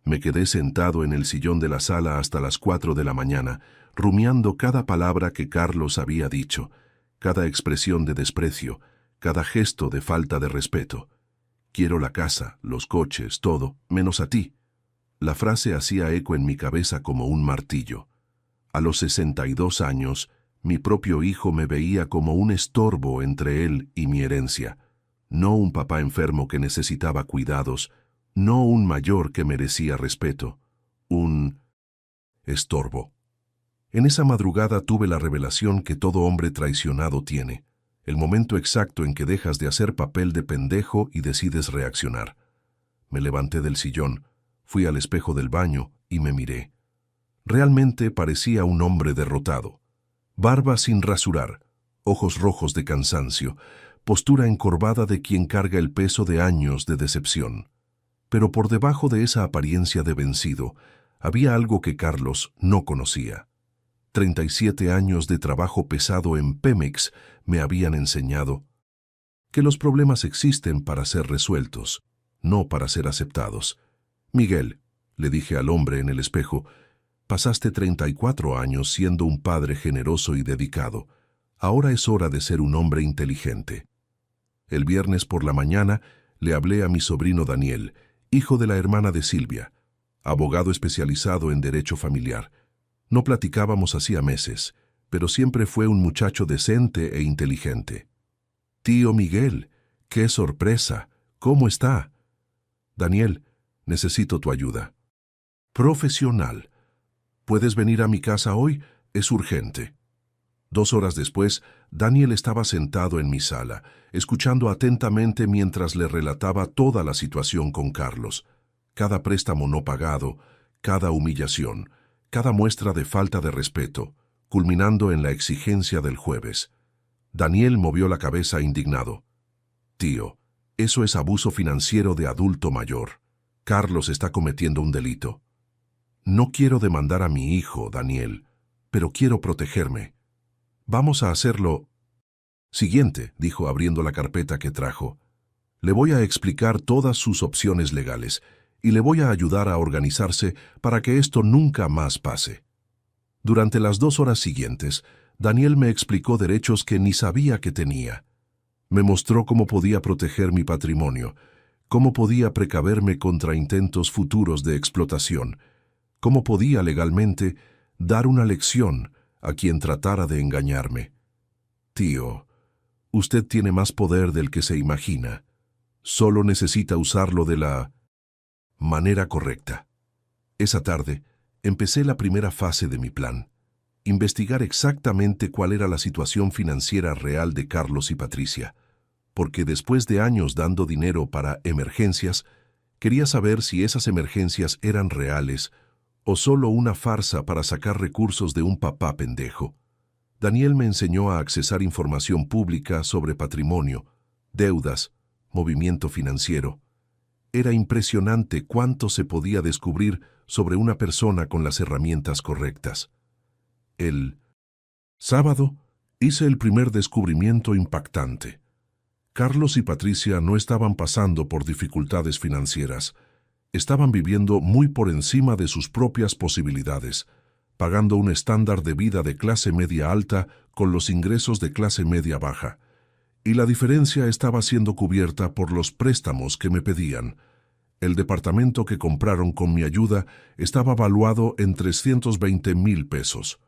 Me quedé sentado en el sillón de la sala hasta las 4 de la mañana, rumiando cada palabra que Carlos había dicho, cada expresión de desprecio, cada gesto de falta de respeto. Quiero la casa, los coches, todo, menos a ti. La frase hacía eco en mi cabeza como un martillo. A los 62 años, mi propio hijo me veía como un estorbo entre él y mi herencia. No un papá enfermo que necesitaba cuidados, no un mayor que merecía respeto. Un estorbo. En esa madrugada tuve la revelación que todo hombre traicionado tiene. El momento exacto en que dejas de hacer papel de pendejo y decides reaccionar. Me levanté del sillón, fui al espejo del baño y me miré. Realmente parecía un hombre derrotado. Barba sin rasurar, ojos rojos de cansancio, postura encorvada de quien carga el peso de años de decepción. Pero por debajo de esa apariencia de vencido, había algo que Carlos no conocía. 37 años de trabajo pesado en Pemex me habían enseñado que los problemas existen para ser resueltos, no para ser aceptados. Miguel, le dije al hombre en el espejo, pasaste 34 años siendo un padre generoso y dedicado. Ahora es hora de ser un hombre inteligente. El viernes por la mañana le hablé a mi sobrino Daniel, hijo de la hermana de Silvia, abogado especializado en derecho familiar. No platicábamos hacía meses, pero siempre fue un muchacho decente e inteligente. Tío Miguel, qué sorpresa, ¿cómo está? Daniel, necesito tu ayuda. Profesional. ¿Puedes venir a mi casa hoy? Es urgente. 2 horas después, Daniel estaba sentado en mi sala, escuchando atentamente mientras le relataba toda la situación con Carlos. Cada préstamo no pagado, cada humillación, cada muestra de falta de respeto, culminando en la exigencia del jueves. Daniel movió la cabeza indignado. Tío, eso es abuso financiero de adulto mayor. Carlos está cometiendo un delito. No quiero demandar a mi hijo, Daniel, pero quiero protegerme. Vamos a hacerlo. Siguiente, dijo abriendo la carpeta que trajo. Le voy a explicar todas sus opciones legales y le voy a ayudar a organizarse para que esto nunca más pase. Durante las 2 horas siguientes, Daniel me explicó derechos que ni sabía que tenía. Me mostró cómo podía proteger mi patrimonio, cómo podía precaverme contra intentos futuros de explotación, cómo podía legalmente dar una lección a quien tratara de engañarme. Tío, usted tiene más poder del que se imagina. Solo necesita usarlo de la manera correcta. Esa tarde, empecé la primera fase de mi plan. Investigar exactamente cuál era la situación financiera real de Carlos y Patricia, porque después de años dando dinero para emergencias, Quería saber si esas emergencias eran reales o solo una farsa para sacar recursos de un papá pendejo. Daniel me enseñó a accesar información pública sobre patrimonio, deudas, movimiento financiero. Era impresionante cuánto se podía descubrir sobre una persona con las herramientas correctas. El sábado hice el primer descubrimiento impactante. Carlos y Patricia no estaban pasando por dificultades financieras. Estaban viviendo muy por encima de sus propias posibilidades, pagando un estándar de vida de clase media alta con los ingresos de clase media baja. Y la diferencia estaba siendo cubierta por los préstamos que me pedían. El departamento que compraron con mi ayuda estaba valuado en 320,000 pesos.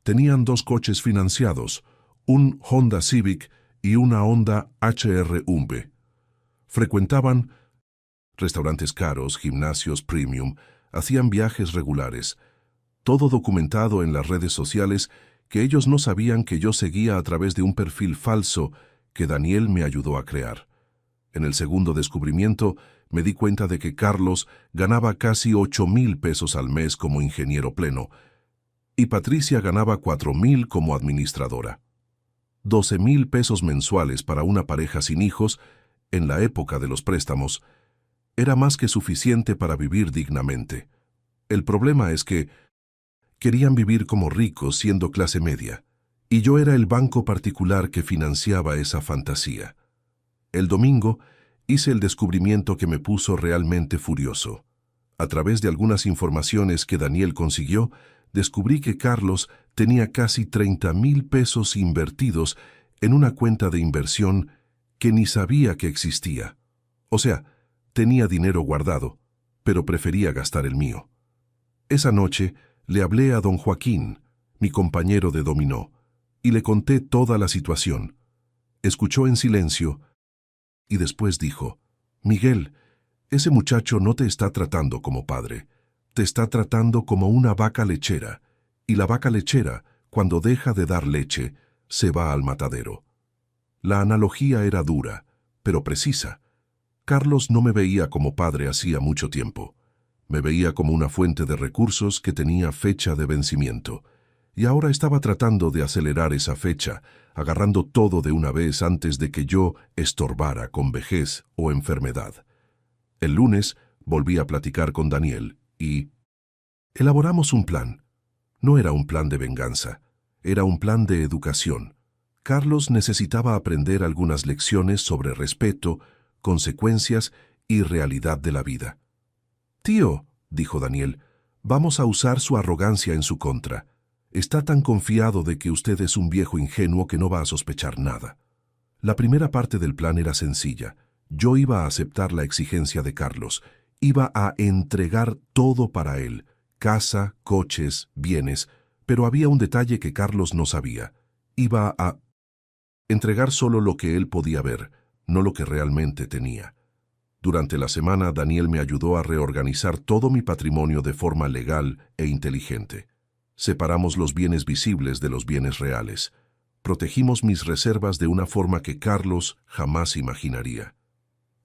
Tenían 2 coches financiados, un Honda Civic y una Honda HR-V. Frecuentaban restaurantes caros, gimnasios premium, hacían viajes regulares, todo documentado en las redes sociales que ellos no sabían que yo seguía a través de un perfil falso que Daniel me ayudó a crear. En el segundo descubrimiento me di cuenta de que Carlos ganaba casi 8,000 pesos al mes como ingeniero pleno y Patricia ganaba 4,000 como administradora. 12,000 pesos mensuales para una pareja sin hijos, en la época de los préstamos, era más que suficiente para vivir dignamente. El problema es que querían vivir como ricos siendo clase media, y yo era el banco particular que financiaba esa fantasía. El domingo hice el descubrimiento que me puso realmente furioso. A través de algunas informaciones que Daniel consiguió, descubrí que Carlos tenía casi 30,000 pesos invertidos en una cuenta de inversión que ni sabía que existía. O sea, tenía dinero guardado, pero prefería gastar el mío. Esa noche le hablé a don Joaquín, mi compañero de dominó, y le conté toda la situación. Escuchó en silencio y después dijo: «Miguel, ese muchacho no te está tratando como padre, te está tratando como una vaca lechera, y la vaca lechera, cuando deja de dar leche, se va al matadero». La analogía era dura, pero precisa. Carlos no me veía como padre hacía mucho tiempo. Me veía como una fuente de recursos que tenía fecha de vencimiento, y ahora estaba tratando de acelerar esa fecha, agarrando todo de una vez antes de que yo estorbara con vejez o enfermedad. El lunes volví a platicar con Daniel y elaboramos un plan. No era un plan de venganza, era un plan de educación. Carlos necesitaba aprender algunas lecciones sobre respeto, consecuencias y realidad de la vida. «Tío», dijo Daniel, «vamos a usar su arrogancia en su contra. Está tan confiado de que usted es un viejo ingenuo que no va a sospechar nada». La primera parte del plan era sencilla. Yo iba a aceptar la exigencia de Carlos. Iba a entregar todo para él: casa, coches, bienes. Pero había un detalle que Carlos no sabía. Iba a entregar solo lo que él podía ver, no lo que realmente tenía. Durante la semana, Daniel me ayudó a reorganizar todo mi patrimonio de forma legal e inteligente. Separamos los bienes visibles de los bienes reales. Protegimos mis reservas de una forma que Carlos jamás imaginaría.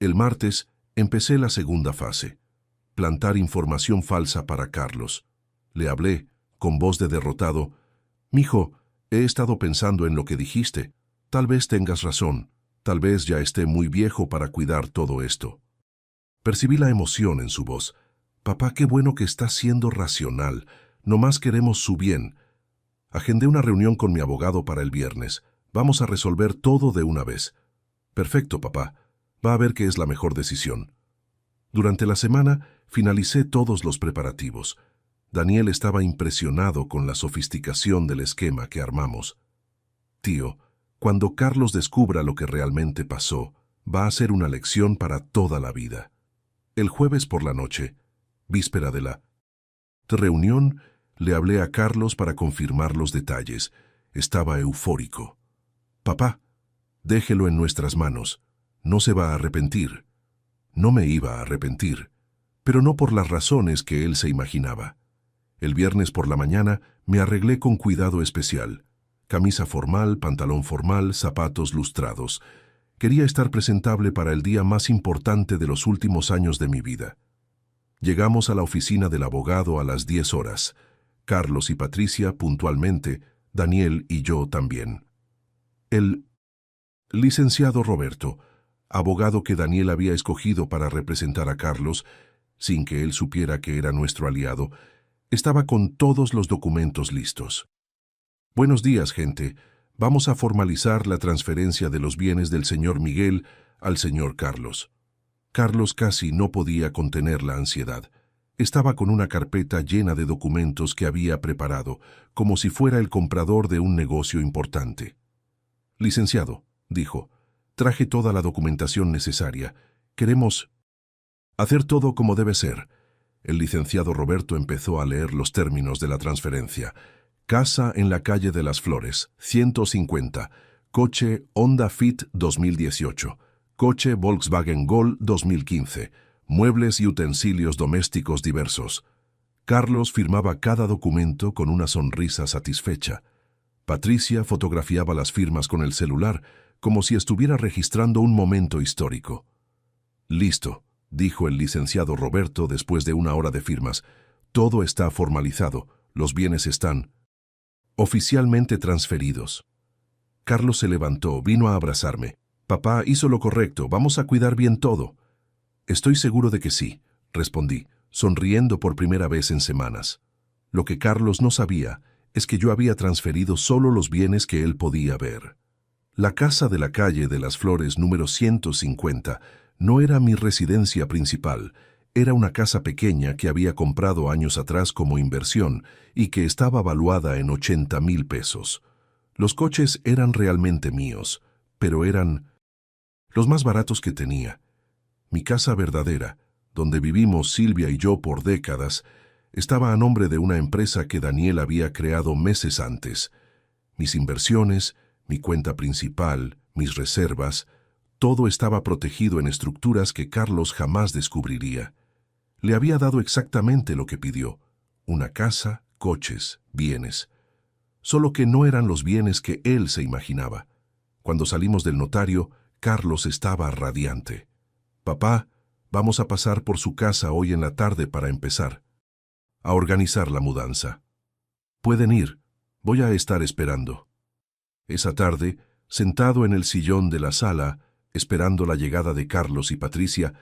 El martes empecé la segunda fase: plantar información falsa para Carlos. Le hablé, con voz de derrotado: «Mijo, he estado pensando en lo que dijiste. Tal vez tengas razón. Tal vez ya esté muy viejo para cuidar todo esto». Percibí la emoción en su voz. «Papá, qué bueno que estás siendo racional. Nomás queremos su bien». Agendé una reunión con mi abogado para el viernes. «Vamos a resolver todo de una vez». «Perfecto, papá. Va a ver que es la mejor decisión». Durante la semana finalicé todos los preparativos. Daniel estaba impresionado con la sofisticación del esquema que armamos. «Tío, cuando Carlos descubra lo que realmente pasó, va a ser una lección para toda la vida». El jueves por la noche, víspera de la reunión, le hablé a Carlos para confirmar los detalles. Estaba eufórico. «Papá, déjelo en nuestras manos. No se va a arrepentir». No me iba a arrepentir, pero no por las razones que él se imaginaba. El viernes por la mañana me arreglé con cuidado especial: camisa formal, pantalón formal, zapatos lustrados. Quería estar presentable para el día más importante de los últimos años de mi vida. Llegamos a la oficina del abogado a las 10 horas. Carlos y Patricia puntualmente, Daniel y yo también. El licenciado Roberto, abogado que Daniel había escogido para representar a Carlos, sin que él supiera que era nuestro aliado, estaba con todos los documentos listos. Buenos días, gente. Vamos a formalizar la transferencia de los bienes del señor Miguel al señor Carlos. Carlos casi no podía contener la ansiedad. Estaba con una carpeta llena de documentos que había preparado, como si fuera el comprador de un negocio importante. Licenciado, dijo, traje toda la documentación necesaria. Queremos hacer todo como debe ser. El licenciado Roberto empezó a leer los términos de la transferencia. Casa en la calle de las Flores, 150. Coche Honda Fit 2018. Coche Volkswagen Gol 2015. Muebles y utensilios domésticos diversos. Carlos firmaba cada documento con una sonrisa satisfecha. Patricia fotografiaba las firmas con el celular, como si estuviera registrando un momento histórico. Listo, dijo el licenciado Roberto después de una hora de firmas. Todo está formalizado, los bienes están oficialmente transferidos. Carlos se levantó, vino a abrazarme. Papá hizo lo correcto, vamos a cuidar bien todo. Estoy seguro de que sí, respondí, sonriendo por primera vez en semanas. Lo que Carlos no sabía es que yo había transferido solo los bienes que él podía ver. La casa de la calle de las Flores número 150 no era mi residencia principal. Era una casa pequeña que había comprado años atrás como inversión y que estaba valuada en 80,000 pesos. Los coches eran realmente míos, pero eran los más baratos que tenía. Mi casa verdadera, donde vivimos Silvia y yo por décadas, estaba a nombre de una empresa que Daniel había creado meses antes. Mis inversiones, mi cuenta principal, mis reservas, todo estaba protegido en estructuras que Carlos jamás descubriría. Le había dado exactamente lo que pidió: una casa, coches, bienes. Solo que no eran los bienes que él se imaginaba. Cuando salimos del notario, Carlos estaba radiante. Papá, vamos a pasar por su casa hoy en la tarde para empezar a organizar la mudanza. Pueden ir, voy a estar esperando. Esa tarde, sentado en el sillón de la sala, esperando la llegada de Carlos y Patricia,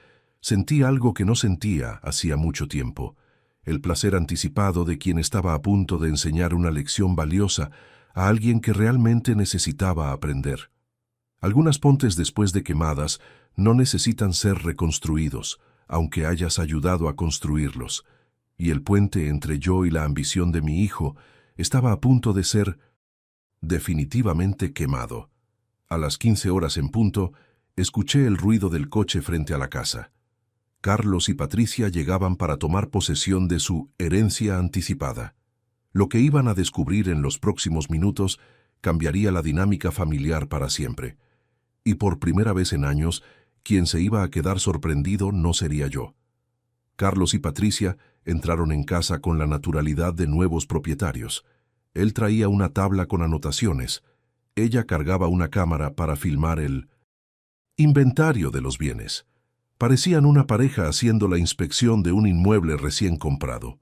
sentí algo que no sentía hacía mucho tiempo, el placer anticipado de quien estaba a punto de enseñar una lección valiosa a alguien que realmente necesitaba aprender. Algunas puentes después de quemadas no necesitan ser reconstruidos, aunque hayas ayudado a construirlos, y el puente entre yo y la ambición de mi hijo estaba a punto de ser definitivamente quemado. A las 15 horas en punto, escuché el ruido del coche frente a la casa. Carlos y Patricia llegaban para tomar posesión de su herencia anticipada. Lo que iban a descubrir en los próximos minutos cambiaría la dinámica familiar para siempre. Y por primera vez en años, quien se iba a quedar sorprendido no sería yo. Carlos y Patricia entraron en casa con la naturalidad de nuevos propietarios. Él traía una tabla con anotaciones. Ella cargaba una cámara para filmar el inventario de los bienes. Parecían una pareja haciendo la inspección de un inmueble recién comprado.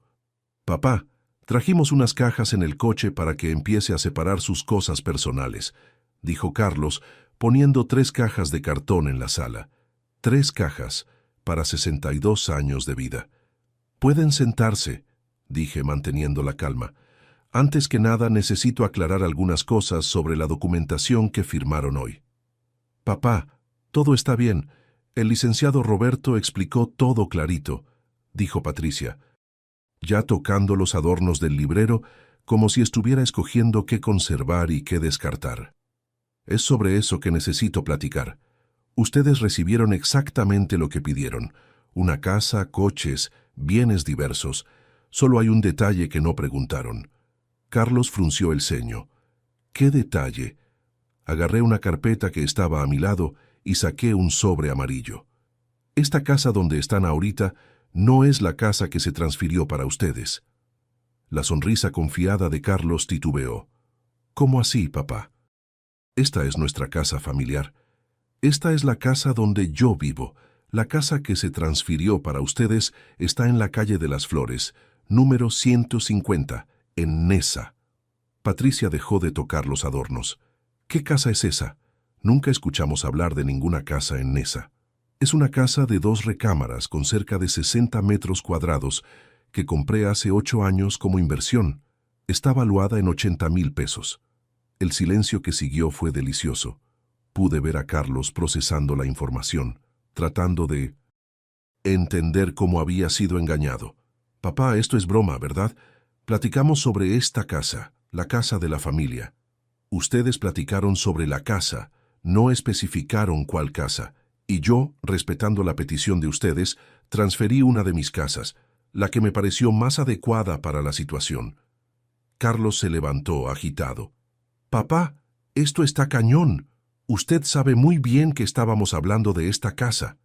Papá, trajimos unas cajas en el coche para que empiece a separar sus cosas personales, dijo Carlos, poniendo 3 cajas de cartón en la sala. 3 cajas para 62 años de vida. Pueden sentarse, dije manteniendo la calma. Antes que nada necesito aclarar algunas cosas sobre la documentación que firmaron hoy. Papá, todo está bien. El licenciado Roberto explicó todo clarito, dijo Patricia, ya tocando los adornos del librero como si estuviera escogiendo qué conservar y qué descartar. Es sobre eso que necesito platicar. Ustedes recibieron exactamente lo que pidieron: una casa, coches, bienes diversos. Solo hay un detalle que no preguntaron. Carlos frunció el ceño. ¿Qué detalle? Agarré una carpeta que estaba a mi lado y saqué un sobre amarillo. Esta casa donde están ahorita no es la casa que se transfirió para ustedes. La sonrisa confiada de Carlos titubeó. ¿Cómo así, papá? Esta es nuestra casa familiar. Esta es la casa donde yo vivo. La casa que se transfirió para ustedes está en la calle de las Flores, número 150, en Nesa. Patricia dejó de tocar los adornos. ¿Qué casa es esa? Nunca escuchamos hablar de ninguna casa en Nesa. Es una casa de 2 recámaras con cerca de 60 metros cuadrados que compré hace 8 años como inversión. Está valuada en 80,000 pesos. El silencio que siguió fue delicioso. Pude ver a Carlos procesando la información, tratando de entender cómo había sido engañado. Papá, esto es broma, ¿verdad? Platicamos sobre esta casa, la casa de la familia. Ustedes platicaron sobre la casa, no especificaron cuál casa, y yo, respetando la petición de ustedes, transferí una de mis casas, la que me pareció más adecuada para la situación. Carlos se levantó, agitado. Papá, esto está cañón. Usted sabe muy bien que estábamos hablando de esta casa.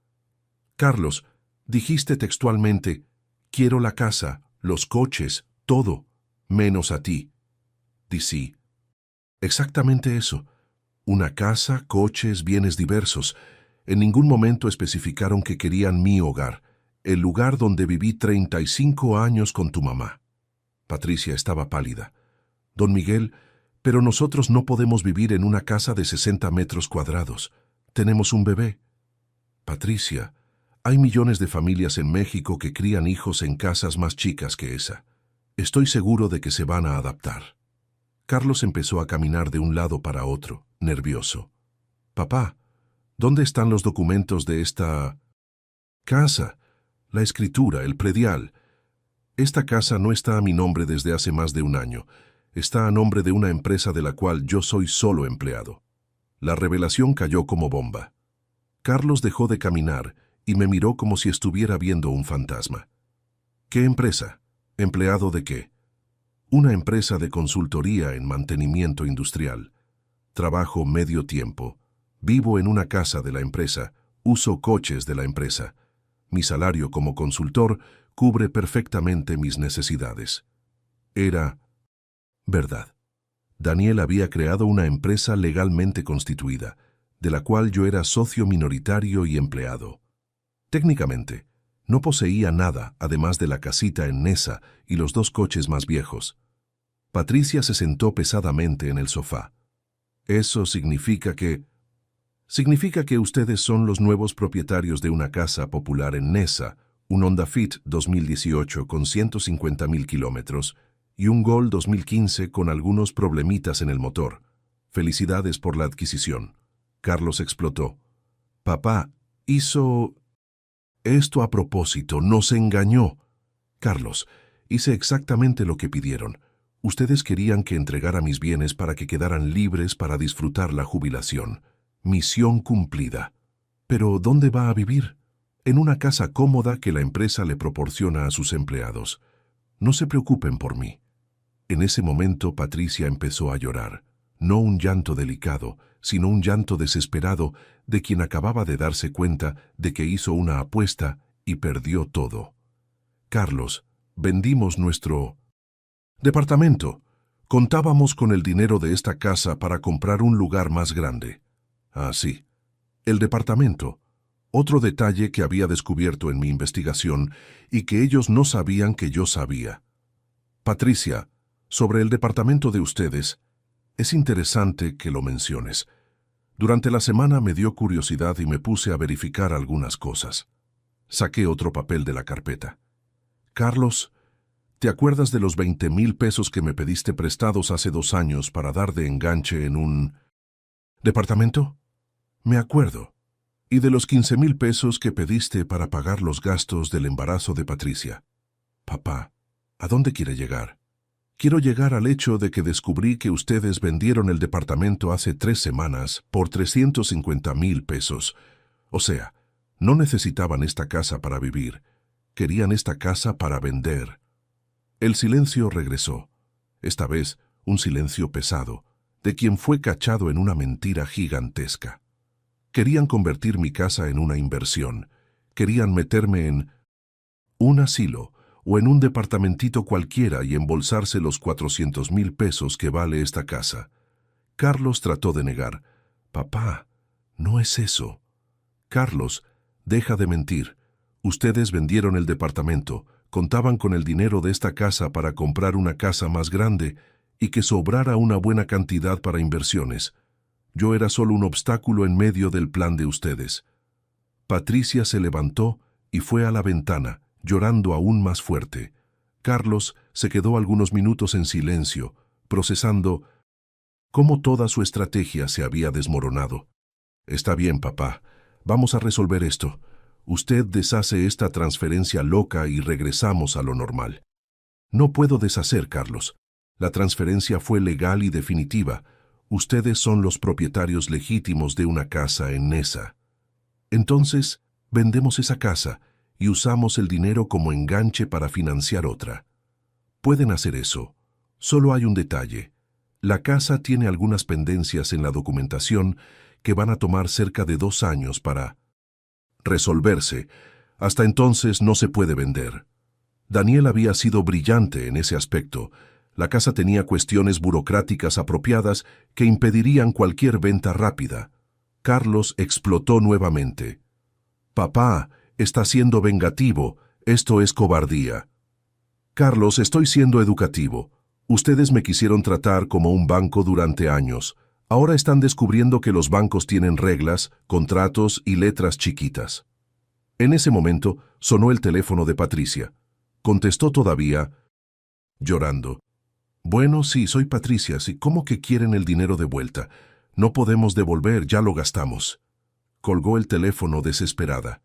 Carlos, dijiste textualmente, quiero la casa, los coches, todo, menos a ti. Dicí, exactamente eso. Una casa, coches, bienes diversos. En ningún momento especificaron que querían mi hogar, el lugar donde viví 35 años con tu mamá. Patricia estaba pálida. Don Miguel, pero nosotros no podemos vivir en una casa de 60 metros cuadrados. Tenemos un bebé. Patricia, hay millones de familias en México que crían hijos en casas más chicas que esa. Estoy seguro de que se van a adaptar. Carlos empezó a caminar de un lado para otro, nervioso. Papá, ¿dónde están los documentos de esta casa? La escritura, el predial. Esta casa no está a mi nombre desde hace más de un año. Está a nombre de una empresa de la cual yo soy solo empleado. La revelación cayó como bomba. Carlos dejó de caminar y me miró como si estuviera viendo un fantasma. ¿Qué empresa? ¿Empleado de qué? Una empresa de consultoría en mantenimiento industrial. Trabajo medio tiempo. Vivo en una casa de la empresa. Uso coches de la empresa. Mi salario como consultor cubre perfectamente mis necesidades. Era verdad. Daniel había creado una empresa legalmente constituida, de la cual yo era socio minoritario y empleado. Técnicamente, no poseía nada además de la casita en Nesa y los 2 coches más viejos. Patricia se sentó pesadamente en el sofá. Eso significa que ustedes son los nuevos propietarios de una casa popular en Nesa, un Honda Fit 2018 con 150,000 kilómetros y un Gol 2015 con algunos problemitas en el motor. Felicidades por la adquisición. Carlos explotó. Papá, hizo esto a propósito, nos engañó. Carlos, hice exactamente lo que pidieron. Ustedes querían que entregara mis bienes para que quedaran libres para disfrutar la jubilación. Misión cumplida. Pero ¿dónde va a vivir? En una casa cómoda que la empresa le proporciona a sus empleados. No se preocupen por mí. En ese momento Patricia empezó a llorar. No un llanto delicado, sino un llanto desesperado de quien acababa de darse cuenta de que hizo una apuesta y perdió todo. Carlos, vendimos nuestro departamento. Contábamos con el dinero de esta casa para comprar un lugar más grande. Ah, sí. El departamento. Otro detalle que había descubierto en mi investigación y que ellos no sabían que yo sabía. Patricia, sobre el departamento de ustedes, es interesante que lo menciones. Durante la semana me dio curiosidad y me puse a verificar algunas cosas. Saqué otro papel de la carpeta. Carlos, ¿te acuerdas de los 20,000 pesos que me pediste prestados hace 2 años para dar de enganche en un departamento? Me acuerdo. Y de los 15,000 pesos que pediste para pagar los gastos del embarazo de Patricia. Papá, ¿a dónde quiere llegar? Quiero llegar al hecho de que descubrí que ustedes vendieron el departamento hace 3 semanas por 350,000 pesos. O sea, no necesitaban esta casa para vivir. Querían esta casa para vender. El silencio regresó. Esta vez, un silencio pesado, de quien fue cachado en una mentira gigantesca. Querían convertir mi casa en una inversión. Querían meterme en un asilo o en un departamentito cualquiera y embolsarse los 400,000 pesos que vale esta casa. Carlos trató de negar. Papá, No es eso. Carlos, deja de mentir. Ustedes vendieron el departamento, contaban con el dinero de esta casa para comprar una casa más grande y que sobrara una buena cantidad para inversiones. Yo era solo un obstáculo en medio del plan de ustedes. Patricia se levantó y fue a la ventana, llorando aún más fuerte. Carlos se quedó algunos minutos en silencio, procesando cómo toda su estrategia se había desmoronado. Está bien, papá. Vamos a resolver esto. Usted deshace esta transferencia loca y regresamos a lo normal. No puedo deshacer, Carlos. La transferencia fue legal y definitiva. Ustedes son los propietarios legítimos de una casa en Nesa. Entonces, vendemos esa casa y usamos el dinero como enganche para financiar otra. Pueden hacer eso. Solo hay un detalle. La casa tiene algunas pendencias en la documentación que van a tomar cerca de 2 años para resolverse. Hasta entonces no se puede vender. Daniel había sido brillante en ese aspecto. La casa tenía cuestiones burocráticas apropiadas que impedirían cualquier venta rápida. Carlos explotó nuevamente. Papá, está siendo vengativo. Esto es cobardía. Carlos, estoy siendo educativo. Ustedes me quisieron tratar como un banco durante años. Ahora están descubriendo que los bancos tienen reglas, contratos y letras chiquitas. En ese momento sonó el teléfono de Patricia. Contestó todavía, llorando. Bueno, sí, soy Patricia. Sí, ¿cómo que quieren el dinero de vuelta? No podemos devolver, ya lo gastamos. Colgó el teléfono desesperada.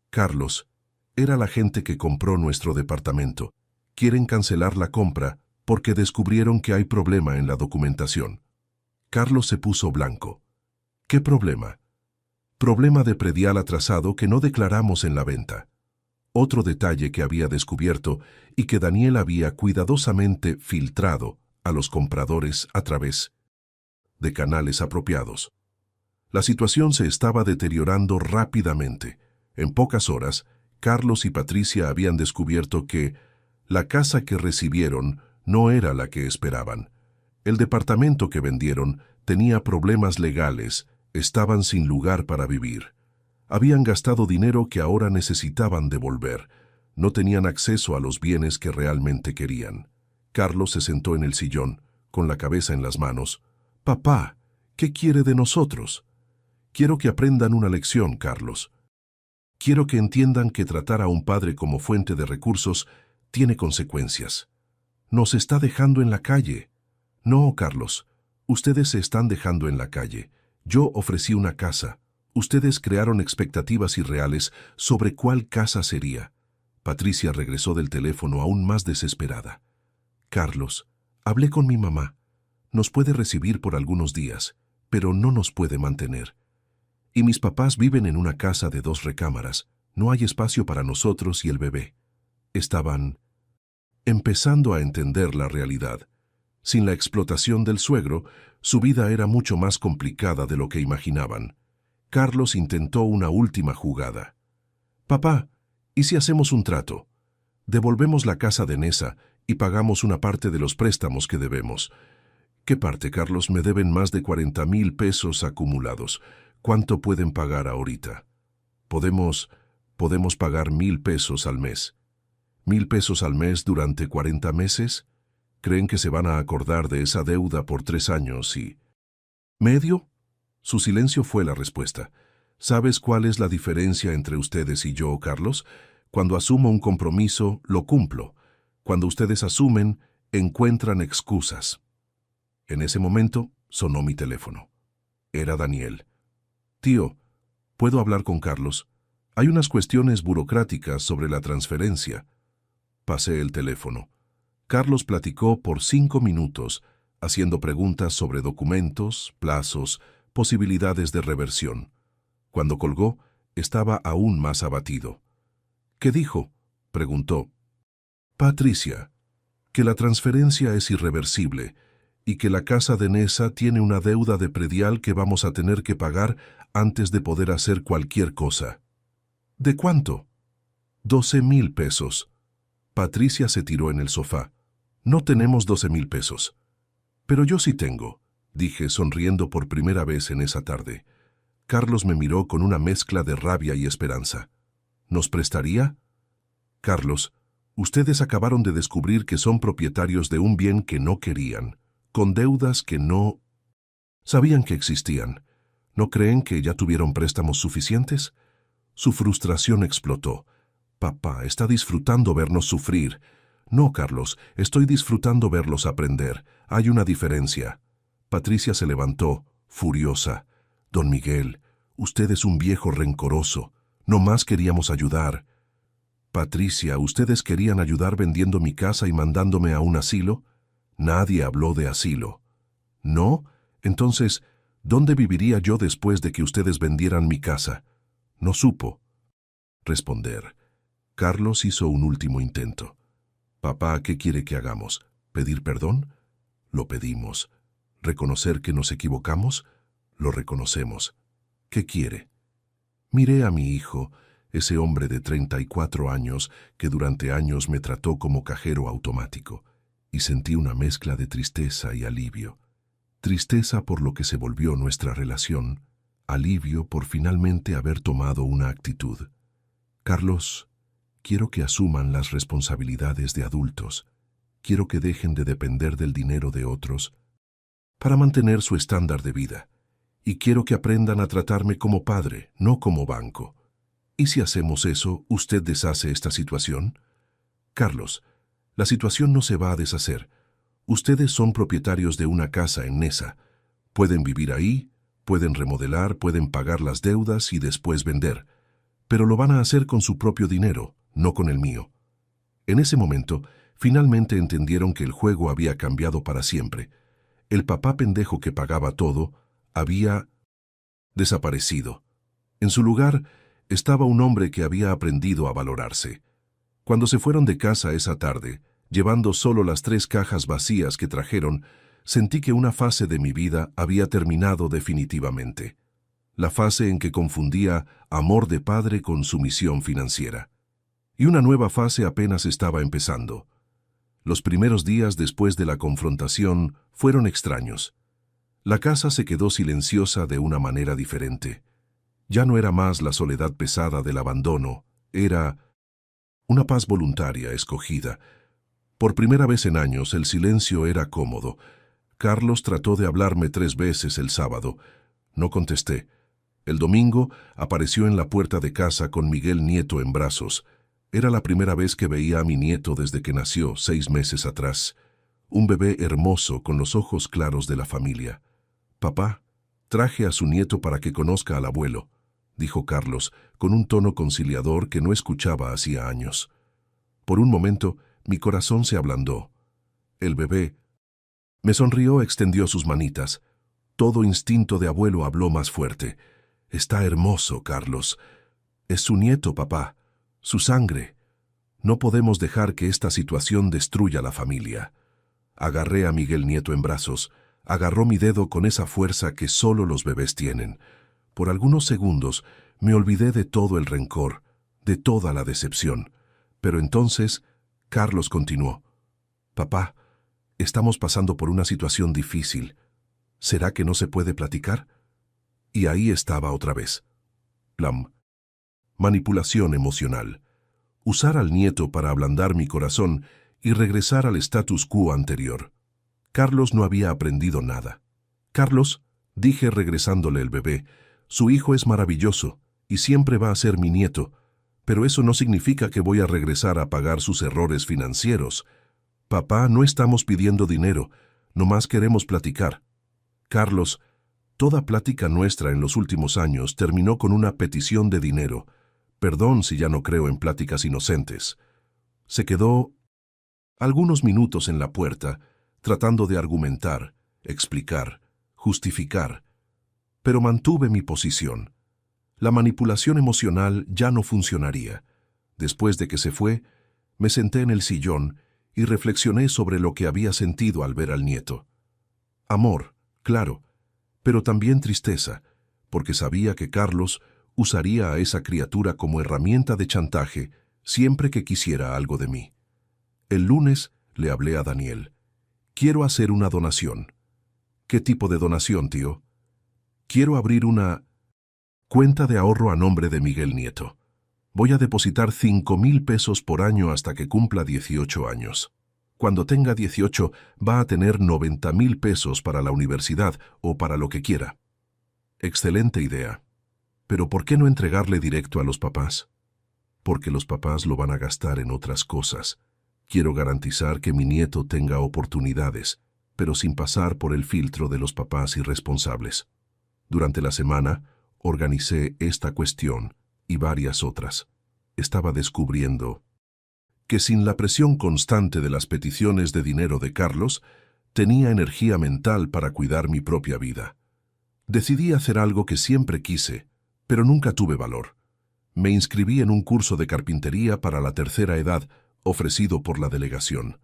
Carlos, era la gente que compró nuestro departamento. Quieren cancelar la compra porque descubrieron que hay problema en la documentación. Carlos se puso blanco. ¿Qué problema? Problema de predial atrasado que no declaramos en la venta. Otro detalle que había descubierto y que Daniel había cuidadosamente filtrado a los compradores a través de canales apropiados. La situación se estaba deteriorando rápidamente. En pocas horas, Carlos y Patricia habían descubierto que la casa que recibieron no era la que esperaban. El departamento que vendieron tenía problemas legales, estaban sin lugar para vivir. Habían gastado dinero que ahora necesitaban devolver. No tenían acceso a los bienes que realmente querían. Carlos se sentó en el sillón, con la cabeza en las manos. Papá, ¿qué quiere de nosotros? Quiero que aprendan una lección, Carlos. Quiero que entiendan que tratar a un padre como fuente de recursos tiene consecuencias. Nos está dejando en la calle. No, Carlos, ustedes se están dejando en la calle. Yo ofrecí una casa. Ustedes crearon expectativas irreales sobre cuál casa sería. Patricia regresó del teléfono aún más desesperada. Carlos, hablé con mi mamá. Nos puede recibir por algunos días, pero no nos puede mantener. Y mis papás viven en una casa de 2 recámaras. No hay espacio para nosotros y el bebé. Estaban empezando a entender la realidad. Sin la explotación del suegro, su vida era mucho más complicada de lo que imaginaban. Carlos intentó una última jugada. Papá, ¿y si hacemos un trato? Devolvemos la casa de Nesa y pagamos una parte de los préstamos que debemos. ¿Qué parte, Carlos? Me deben más de 40,000 pesos acumulados. ¿Cuánto pueden pagar ahorita? Podemos pagar 1,000 pesos al mes. 1,000 pesos al mes durante 40 meses. ¿Creen que se van a acordar de esa deuda por 3 años y medio? Su silencio fue la respuesta. ¿Sabes cuál es la diferencia entre ustedes y yo, Carlos? Cuando asumo un compromiso, lo cumplo. Cuando ustedes asumen, encuentran excusas. En ese momento, sonó mi teléfono. Era Daniel. Tío, ¿puedo hablar con Carlos? Hay unas cuestiones burocráticas sobre la transferencia. Pasé el teléfono. Carlos platicó por 5 minutos, haciendo preguntas sobre documentos, plazos, posibilidades de reversión. Cuando colgó, estaba aún más abatido. ¿Qué dijo?, preguntó. Patricia, que la transferencia es irreversible y que la casa de Nesa tiene una deuda de predial que vamos a tener que pagar antes de poder hacer cualquier cosa. ¿De cuánto? 12,000 pesos. Patricia se tiró en el sofá. No tenemos 12,000 pesos. Pero yo sí tengo, dije sonriendo por primera vez en esa tarde. Carlos me miró con una mezcla de rabia y esperanza. ¿Nos prestaría? Carlos, ustedes acabaron de descubrir que son propietarios de un bien que no querían, con deudas que no sabían que existían. ¿No creen que ya tuvieron préstamos suficientes? Su frustración explotó. Papá, está disfrutando vernos sufrir. No, Carlos, estoy disfrutando verlos aprender. Hay una diferencia. Patricia se levantó, furiosa. Don Miguel, usted es un viejo rencoroso. No más queríamos ayudar. Patricia, ¿ustedes querían ayudar vendiendo mi casa y mandándome a un asilo? Nadie habló de asilo. ¿No? Entonces, ¿dónde viviría yo después de que ustedes vendieran mi casa? No supo responder. Carlos hizo un último intento. Papá, ¿qué quiere que hagamos? ¿Pedir perdón? Lo pedimos. ¿Reconocer que nos equivocamos? Lo reconocemos. ¿Qué quiere? Miré a mi hijo, ese hombre de 34 años que durante años me trató como cajero automático, y sentí una mezcla de tristeza y alivio. Tristeza por lo que se volvió nuestra relación, alivio por finalmente haber tomado una actitud. Carlos, quiero que asuman las responsabilidades de adultos. Quiero que dejen de depender del dinero de otros para mantener su estándar de vida. Y quiero que aprendan a tratarme como padre, no como banco. ¿Y si hacemos eso, usted deshace esta situación? Carlos, la situación no se va a deshacer. Ustedes son propietarios de una casa en Nesa. Pueden vivir ahí, pueden remodelar, pueden pagar las deudas y después vender. Pero lo van a hacer con su propio dinero, no con el mío. En ese momento, finalmente entendieron que el juego había cambiado para siempre. El papá pendejo que pagaba todo había desaparecido. En su lugar estaba un hombre que había aprendido a valorarse. Cuando se fueron de casa esa tarde, llevando solo las 3 cajas vacías que trajeron, sentí que una fase de mi vida había terminado definitivamente. La fase en que confundía amor de padre con sumisión financiera. Y una nueva fase apenas estaba empezando. Los primeros días después de la confrontación fueron extraños. La casa se quedó silenciosa de una manera diferente. Ya no era más la soledad pesada del abandono, era una paz voluntaria, escogida. Por primera vez en años el silencio era cómodo. Carlos trató de hablarme 3 veces el sábado. No contesté. El domingo apareció en la puerta de casa con Miguel Nieto en brazos. Era la primera vez que veía a mi nieto desde que nació 6 meses atrás. Un bebé hermoso con los ojos claros de la familia. Papá, traje a su nieto para que conozca al abuelo, dijo Carlos, con un tono conciliador que no escuchaba hacía años. Por un momento, mi corazón se ablandó. El bebé me sonrió, extendió sus manitas. Todo instinto de abuelo habló más fuerte. Está hermoso, Carlos. Es su nieto, papá. Su sangre. No podemos dejar que esta situación destruya la familia. Agarré a Miguel Nieto en brazos. Agarró mi dedo con esa fuerza que solo los bebés tienen. Por algunos segundos me olvidé de todo el rencor, de toda la decepción. Pero entonces, Carlos continuó. Papá, estamos pasando por una situación difícil. ¿Será que no se puede platicar? Y ahí estaba otra vez. Manipulación emocional. Usar al nieto para ablandar mi corazón y regresar al status quo anterior. Carlos no había aprendido nada. Carlos, dije regresándole el bebé, su hijo es maravilloso y siempre va a ser mi nieto, pero eso no significa que voy a regresar a pagar sus errores financieros. Papá, no estamos pidiendo dinero, nomás queremos platicar. Carlos, toda plática nuestra en los últimos años terminó con una petición de dinero. Perdón si ya no creo en pláticas inocentes. Se quedó algunos minutos en la puerta, tratando de argumentar, explicar, justificar. Pero mantuve mi posición. La manipulación emocional ya no funcionaría. Después de que se fue, me senté en el sillón y reflexioné sobre lo que había sentido al ver al nieto. Amor, claro, pero también tristeza, porque sabía que Carlos usaría a esa criatura como herramienta de chantaje siempre que quisiera algo de mí. El lunes le hablé a Daniel. Quiero hacer una donación. ¿Qué tipo de donación, tío? Quiero abrir una Cuenta de ahorro a nombre de Miguel Nieto. Voy a depositar 5,000 pesos por año hasta que cumpla 18 años. Cuando tenga 18, va a tener 90,000 pesos para la universidad o para lo que quiera. Excelente idea. Pero ¿por qué no entregarle directo a los papás? Porque los papás lo van a gastar en otras cosas. Quiero garantizar que mi nieto tenga oportunidades, pero sin pasar por el filtro de los papás irresponsables. Durante la semana, organicé esta cuestión y varias otras. Estaba descubriendo que sin la presión constante de las peticiones de dinero de Carlos, tenía energía mental para cuidar mi propia vida. Decidí hacer algo que siempre quise, pero nunca tuve valor. Me inscribí en un curso de carpintería para la tercera edad, ofrecido por la delegación.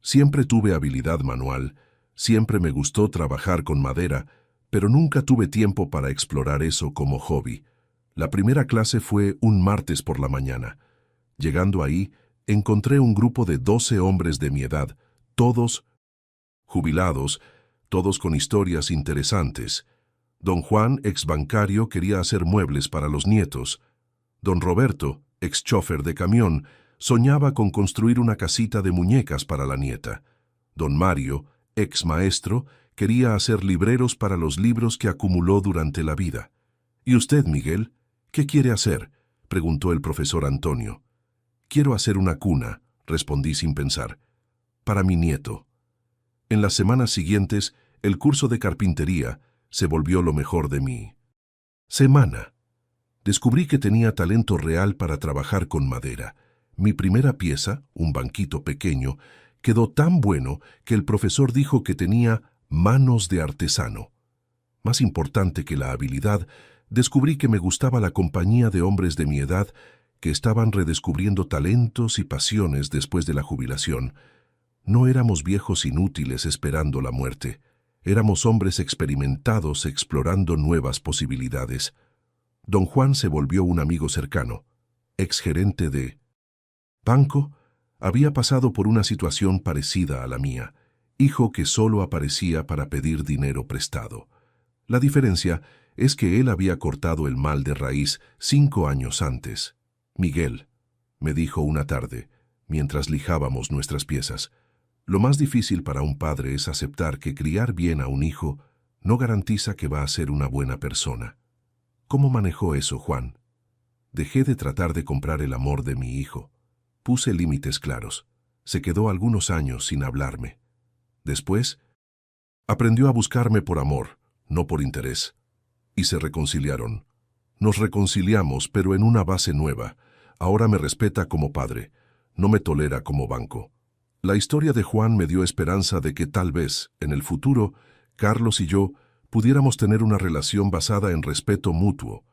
Siempre tuve habilidad manual, siempre me gustó trabajar con madera, pero nunca tuve tiempo para explorar eso como hobby. La primera clase fue un martes por la mañana. Llegando ahí, encontré un grupo de 12 hombres de mi edad, todos jubilados, todos con historias interesantes. Don Juan, ex bancario, quería hacer muebles para los nietos. Don Roberto, ex chofer de camión, soñaba con construir una casita de muñecas para la nieta. Don Mario, ex maestro, quería hacer libreros para los libros que acumuló durante la vida. ¿Y usted, Miguel, qué quiere hacer?, preguntó el profesor Antonio. Quiero hacer una cuna, respondí sin pensar, para mi nieto. En las semanas siguientes, el curso de carpintería se volvió lo mejor de mi semana. Descubrí que tenía talento real para trabajar con madera. Mi primera pieza, un banquito pequeño, quedó tan bueno que el profesor dijo que tenía manos de artesano. Más importante que la habilidad, descubrí que me gustaba la compañía de hombres de mi edad que estaban redescubriendo talentos y pasiones después de la jubilación. No éramos viejos inútiles esperando la muerte. Éramos hombres experimentados explorando nuevas posibilidades. Don Juan se volvió un amigo cercano. Exgerente de banco, había pasado por una situación parecida a la mía, hijo que solo aparecía para pedir dinero prestado. La diferencia es que él había cortado el mal de raíz 5 años antes. Miguel, me dijo una tarde, mientras lijábamos nuestras piezas, lo más difícil para un padre es aceptar que criar bien a un hijo no garantiza que va a ser una buena persona. ¿Cómo manejó eso, Juan? Dejé de tratar de comprar el amor de mi hijo. Puse límites claros. Se quedó algunos años sin hablarme. Después, aprendió a buscarme por amor, no por interés. Y se reconciliaron. Nos reconciliamos, pero en una base nueva. Ahora me respeta como padre, no me tolera como banco. La historia de Juan me dio esperanza de que tal vez, en el futuro, Carlos y yo pudiéramos tener una relación basada en respeto mutuo.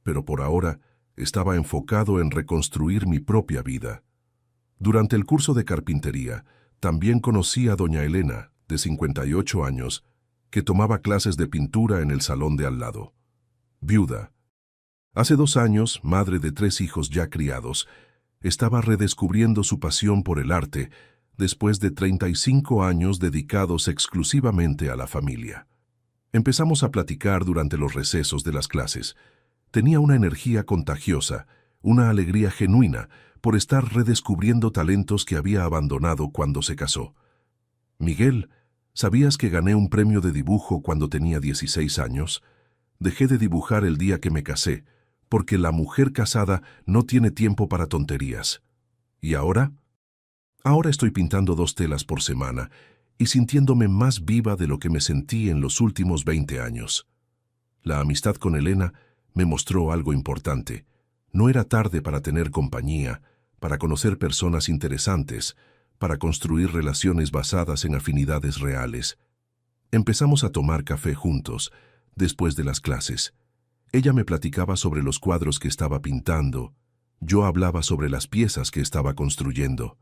Pero por ahora, estaba enfocado en reconstruir mi propia vida. Durante el curso de carpintería, también conocí a doña Elena, de 58 años, que tomaba clases de pintura en el salón de al lado. Viuda. Hace 2 años, madre de 3 hijos ya criados, estaba redescubriendo su pasión por el arte después de 35 años dedicados exclusivamente a la familia. Empezamos a platicar durante los recesos de las clases. Tenía una energía contagiosa, una alegría genuina por estar redescubriendo talentos que había abandonado cuando se casó. Miguel, ¿sabías que gané un premio de dibujo cuando tenía 16 años? Dejé de dibujar el día que me casé, porque la mujer casada no tiene tiempo para tonterías. ¿Y ahora? Ahora estoy pintando 2 telas por semana y sintiéndome más viva de lo que me sentí en los últimos 20 años. La amistad con Elena me mostró algo importante. No era tarde para tener compañía, para conocer personas interesantes, para construir relaciones basadas en afinidades reales. Empezamos a tomar café juntos, después de las clases. Ella me platicaba sobre los cuadros que estaba pintando. Yo hablaba sobre las piezas que estaba construyendo.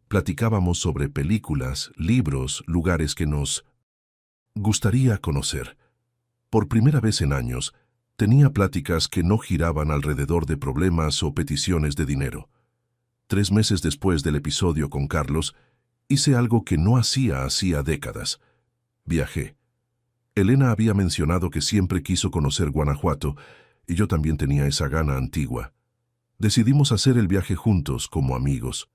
Platicábamos sobre películas, libros, lugares que nos gustaría conocer. Por primera vez en años, tenía pláticas que no giraban alrededor de problemas o peticiones de dinero. 3 meses después del episodio con Carlos, hice algo que no hacía décadas. Viajé. Elena había mencionado que siempre quiso conocer Guanajuato, y yo también tenía esa gana antigua. Decidimos hacer el viaje juntos, como amigos.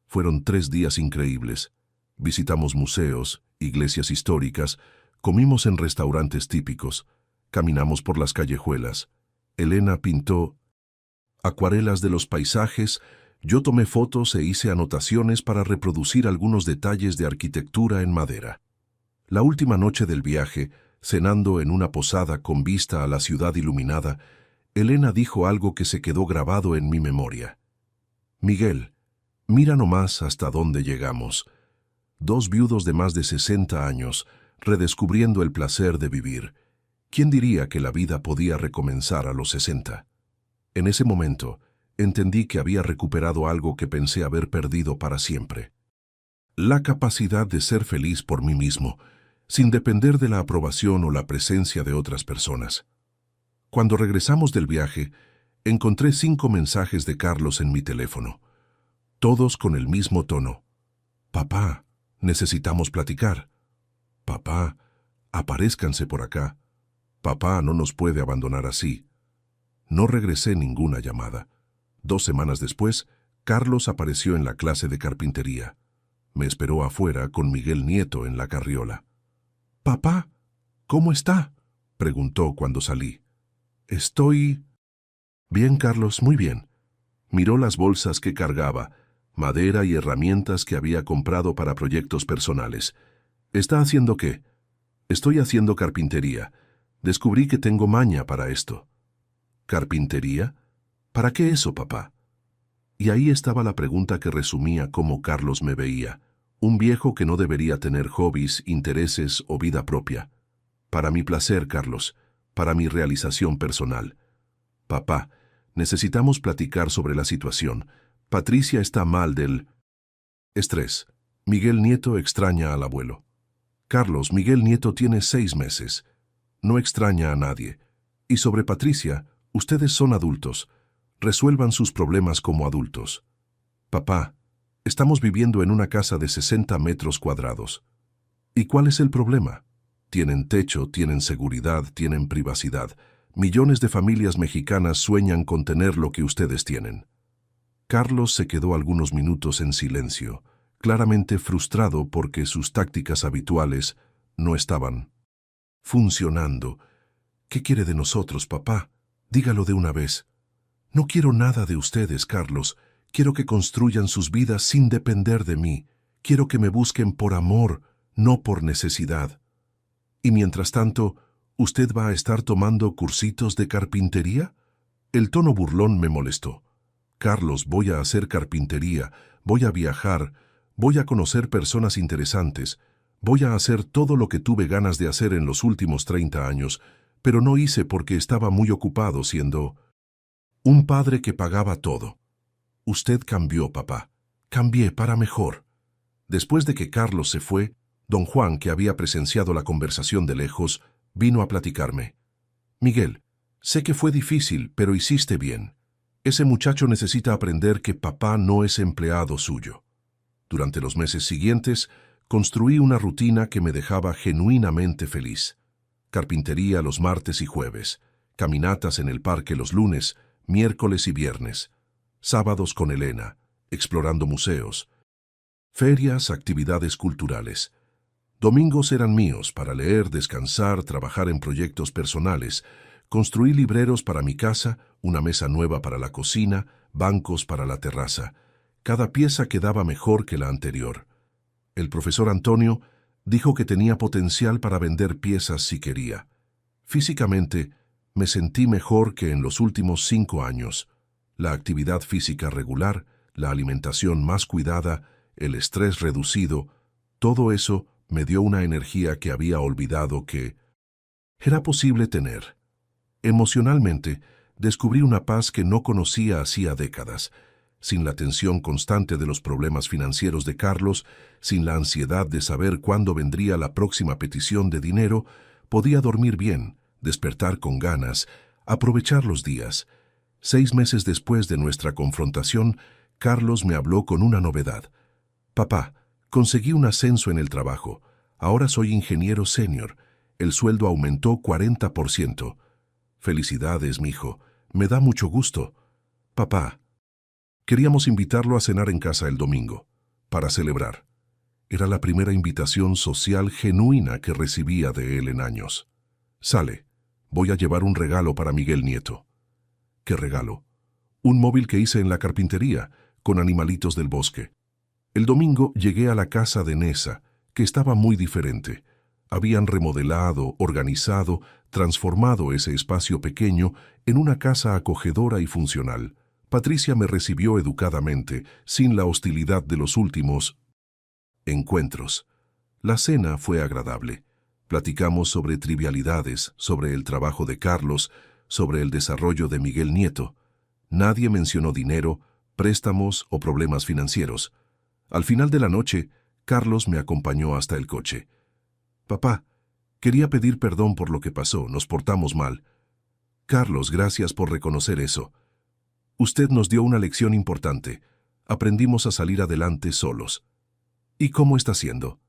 Fueron 3 días increíbles. Visitamos museos, iglesias históricas, comimos en restaurantes típicos, caminamos por las callejuelas. Elena pintó acuarelas de los paisajes, yo tomé fotos e hice anotaciones para reproducir algunos detalles de arquitectura en madera. La última noche del viaje, cenando en una posada con vista a la ciudad iluminada, Elena dijo algo que se quedó grabado en mi memoria. Miguel, mira nomás hasta dónde llegamos. 2 viudos de más de 60 años, redescubriendo el placer de vivir. ¿Quién diría que la vida podía recomenzar a los 60? En ese momento, entendí que había recuperado algo que pensé haber perdido para siempre. La capacidad de ser feliz por mí mismo, sin depender de la aprobación o la presencia de otras personas. Cuando regresamos del viaje, encontré 5 mensajes de Carlos en mi teléfono, todos con el mismo tono. Papá, necesitamos platicar. Papá, aparézcanse por acá. Papá no nos puede abandonar así. No regresé ninguna llamada. 2 semanas después, Carlos apareció en la clase de carpintería. Me esperó afuera con Miguel Nieto en la carriola. «Papá, ¿cómo está?», preguntó cuando salí. «Estoy...». «Bien, Carlos, muy bien». Miró las bolsas que cargaba, madera y herramientas que había comprado para proyectos personales. «¿Está haciendo qué?». «Estoy haciendo carpintería. Descubrí que tengo maña para esto». «¿Carpintería? ¿Para qué eso, papá?». Y ahí estaba la pregunta que resumía cómo Carlos me veía. Un viejo que no debería tener hobbies, intereses o vida propia. Para mi placer, Carlos, para mi realización personal. Papá, necesitamos platicar sobre la situación. Patricia está mal del estrés. Miguel Nieto extraña al abuelo. Carlos, Miguel Nieto tiene 6 meses. No extraña a nadie. Y sobre Patricia, ustedes son adultos. Resuelvan sus problemas como adultos. Papá, estamos viviendo en una casa de 60 metros cuadrados. ¿Y cuál es el problema? Tienen techo, tienen seguridad, tienen privacidad. Millones de familias mexicanas sueñan con tener lo que ustedes tienen. Carlos se quedó algunos minutos en silencio, claramente frustrado porque sus tácticas habituales no estaban funcionando. ¿Qué quiere de nosotros, papá? Dígalo de una vez. No quiero nada de ustedes, Carlos. Quiero que construyan sus vidas sin depender de mí. Quiero que me busquen por amor, no por necesidad. Y mientras tanto, ¿usted va a estar tomando cursitos de carpintería? El tono burlón me molestó. Carlos, voy a hacer carpintería, voy a viajar, voy a conocer personas interesantes, voy a hacer todo lo que tuve ganas de hacer en los últimos 30 años, pero no hice porque estaba muy ocupado siendo un padre que pagaba todo. Usted cambió, papá. Cambié para mejor. Después de que Carlos se fue, don Juan, que había presenciado la conversación de lejos, vino a platicarme. Miguel, sé que fue difícil, pero hiciste bien. Ese muchacho necesita aprender que papá no es empleado suyo. Durante los meses siguientes, construí una rutina que me dejaba genuinamente feliz. Carpintería los martes y jueves, caminatas en el parque los lunes, miércoles y viernes, sábados con Elena, explorando museos, ferias, actividades culturales. Domingos eran míos para leer, descansar, trabajar en proyectos personales. Construí libreros para mi casa, una mesa nueva para la cocina, bancos para la terraza. Cada pieza quedaba mejor que la anterior. El profesor Antonio dijo que tenía potencial para vender piezas si quería. Físicamente, me sentí mejor que en los últimos 5 años. La actividad física regular, la alimentación más cuidada, el estrés reducido, todo eso me dio una energía que había olvidado que era posible tener. Emocionalmente, descubrí una paz que no conocía hacía décadas. Sin la tensión constante de los problemas financieros de Carlos, sin la ansiedad de saber cuándo vendría la próxima petición de dinero, podía dormir bien, despertar con ganas, aprovechar los días. 6 meses después de nuestra confrontación, Carlos me habló con una novedad. Papá, conseguí un ascenso en el trabajo. Ahora soy ingeniero senior. El sueldo aumentó 40%. Felicidades, mijo. Me da mucho gusto. Papá, queríamos invitarlo a cenar en casa el domingo, para celebrar. Era la primera invitación social genuina que recibía de él en años. Sale, voy a llevar un regalo para Miguel Nieto. ¿Qué regalo? Un móvil que hice en la carpintería, con animalitos del bosque. El domingo llegué a la casa de Nessa, que estaba muy diferente. Habían remodelado, organizado, transformado ese espacio pequeño en una casa acogedora y funcional. Patricia me recibió educadamente, sin la hostilidad de los últimos encuentros. La cena fue agradable. Platicamos sobre trivialidades, sobre el trabajo de Carlos, sobre el desarrollo de Miguel Nieto. Nadie mencionó dinero, préstamos o problemas financieros. Al final de la noche, Carlos me acompañó hasta el coche. Papá, quería pedir perdón por lo que pasó, nos portamos mal. Carlos, gracias por reconocer eso. Usted nos dio una lección importante. Aprendimos a salir adelante solos. ¿Y cómo está siendo?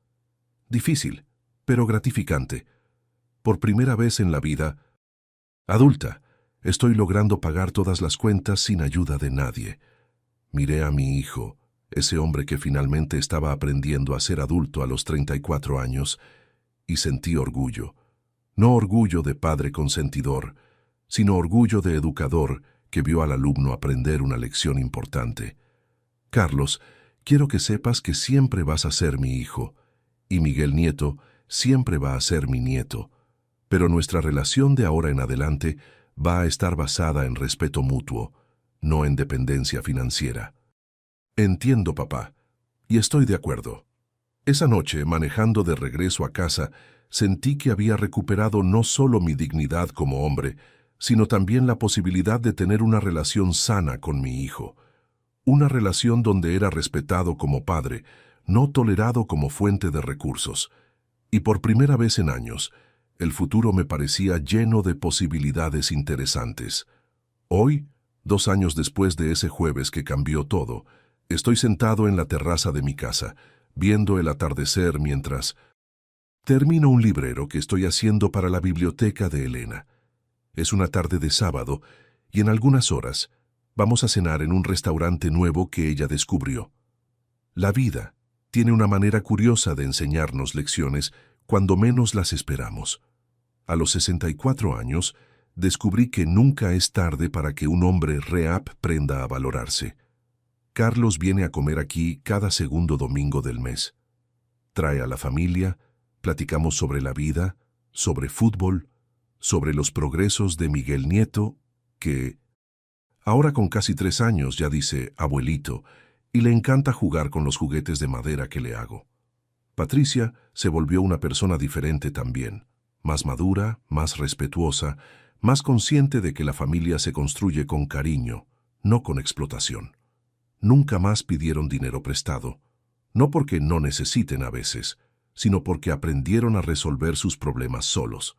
Difícil, pero gratificante. Por primera vez en la vida adulta, estoy logrando pagar todas las cuentas sin ayuda de nadie. Miré a mi hijo, ese hombre que finalmente estaba aprendiendo a ser adulto a los 34 años, y sentí orgullo. No orgullo de padre consentidor, sino orgullo de educador que vio al alumno aprender una lección importante. Carlos, quiero que sepas que siempre vas a ser mi hijo, y Miguel Nieto siempre va a ser mi nieto, pero nuestra relación de ahora en adelante va a estar basada en respeto mutuo, no en dependencia financiera. Entiendo, papá, y estoy de acuerdo. Esa noche, manejando de regreso a casa, sentí que había recuperado no solo mi dignidad como hombre, sino también la posibilidad de tener una relación sana con mi hijo. Una relación donde era respetado como padre, no tolerado como fuente de recursos. Y por primera vez en años, el futuro me parecía lleno de posibilidades interesantes. Hoy, 2 años después de ese jueves que cambió todo, estoy sentado en la terraza de mi casa, viendo el atardecer mientras termino un librero que estoy haciendo para la biblioteca de Elena. Es una tarde de sábado y en algunas horas vamos a cenar en un restaurante nuevo que ella descubrió. La vida tiene una manera curiosa de enseñarnos lecciones cuando menos las esperamos. A los 64 años, descubrí que nunca es tarde para que un hombre reaprenda a valorarse. Carlos viene a comer aquí cada segundo domingo del mes. Trae a la familia, platicamos sobre la vida, sobre fútbol, sobre los progresos de Miguel Nieto, que ahora con casi 3 años ya dice abuelito, y le encanta jugar con los juguetes de madera que le hago. Patricia se volvió una persona diferente también, más madura, más respetuosa, más consciente de que la familia se construye con cariño, no con explotación. Nunca más pidieron dinero prestado, no porque no necesiten a veces, sino porque aprendieron a resolver sus problemas solos.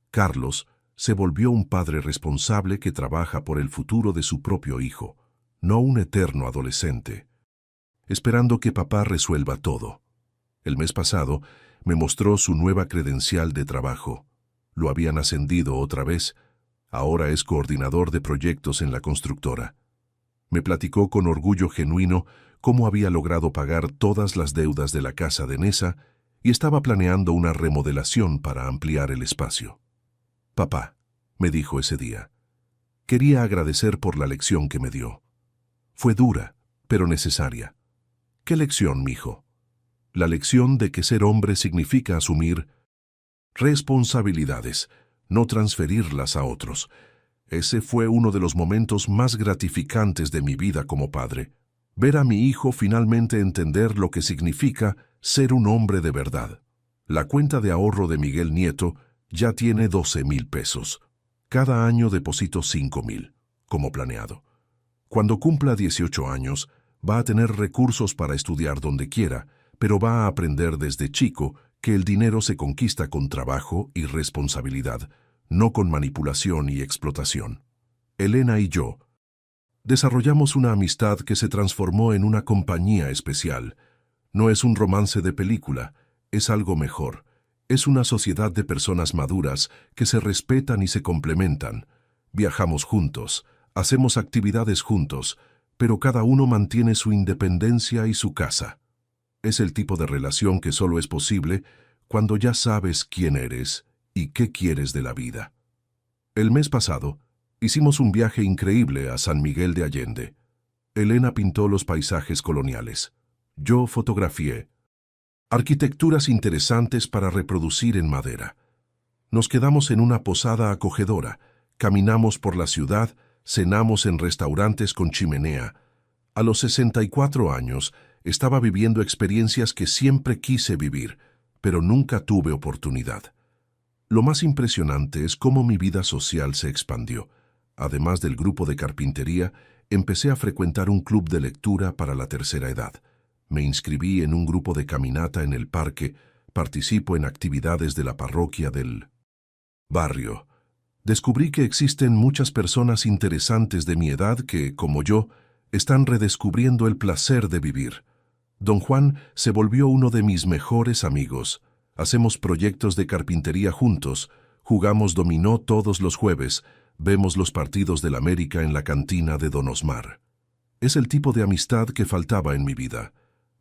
Carlos se volvió un padre responsable que trabaja por el futuro de su propio hijo, no un eterno adolescente, esperando que papá resuelva todo. El mes pasado me mostró su nueva credencial de trabajo. Lo habían ascendido otra vez, ahora es coordinador de proyectos en la constructora. Me platicó con orgullo genuino cómo había logrado pagar todas las deudas de la casa de Nessa y estaba planeando una remodelación para ampliar el espacio. Papá, me dijo ese día, quería agradecer por la lección que me dio. Fue dura, pero necesaria. ¿Qué lección, mijo? La lección de que ser hombre significa asumir responsabilidades, no transferirlas a otros. Ese fue uno de los momentos más gratificantes de mi vida como padre. Ver a mi hijo finalmente entender lo que significa ser un hombre de verdad. La cuenta de ahorro de Miguel Nieto ya tiene 12,000 pesos. Cada año deposito 5,000, como planeado. Cuando cumpla 18 años, va a tener recursos para estudiar donde quiera, pero va a aprender desde chico que el dinero se conquista con trabajo y responsabilidad, no con manipulación y explotación. Elena y yo desarrollamos una amistad que se transformó en una compañía especial. No es un romance de película, es algo mejor. Es una sociedad de personas maduras que se respetan y se complementan, Viajamos juntos, hacemos actividades juntos, pero cada uno mantiene su independencia y su casa. Es el tipo de relación que solo es posible cuando ya sabes quién eres y qué quieres de la vida. El mes pasado, hicimos un viaje increíble a San Miguel de Allende. Elena pintó los paisajes coloniales. Yo fotografié. Arquitecturas interesantes para reproducir en madera. Nos quedamos en una posada acogedora, caminamos por la ciudad, cenamos en restaurantes con chimenea. A los 64 años, estaba viviendo experiencias que siempre quise vivir, pero nunca tuve oportunidad. Lo más impresionante es cómo mi vida social se expandió. Además del grupo de carpintería, empecé a frecuentar un club de lectura para la tercera edad. Me inscribí en un grupo de caminata en el parque, participo en actividades de la parroquia del barrio. Descubrí que existen muchas personas interesantes de mi edad que, como yo, están redescubriendo el placer de vivir. Don Juan se volvió uno de mis mejores amigos. Hacemos proyectos de carpintería juntos, jugamos dominó todos los jueves, vemos los partidos del América en la cantina de Don Osmar. Es el tipo de amistad que faltaba en mi vida,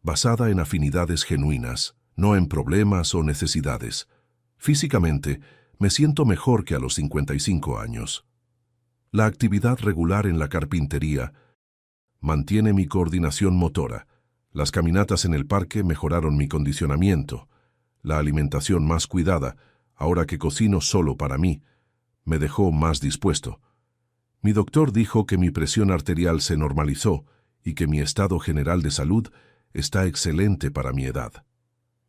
basada en afinidades genuinas, no en problemas o necesidades. Físicamente, me siento mejor que a los 55 años. La actividad regular en la carpintería mantiene mi coordinación motora. Las caminatas en el parque mejoraron mi condicionamiento. La alimentación más cuidada, ahora que cocino solo para mí, me dejó más dispuesto. Mi doctor dijo que mi presión arterial se normalizó y que mi estado general de salud está excelente para mi edad.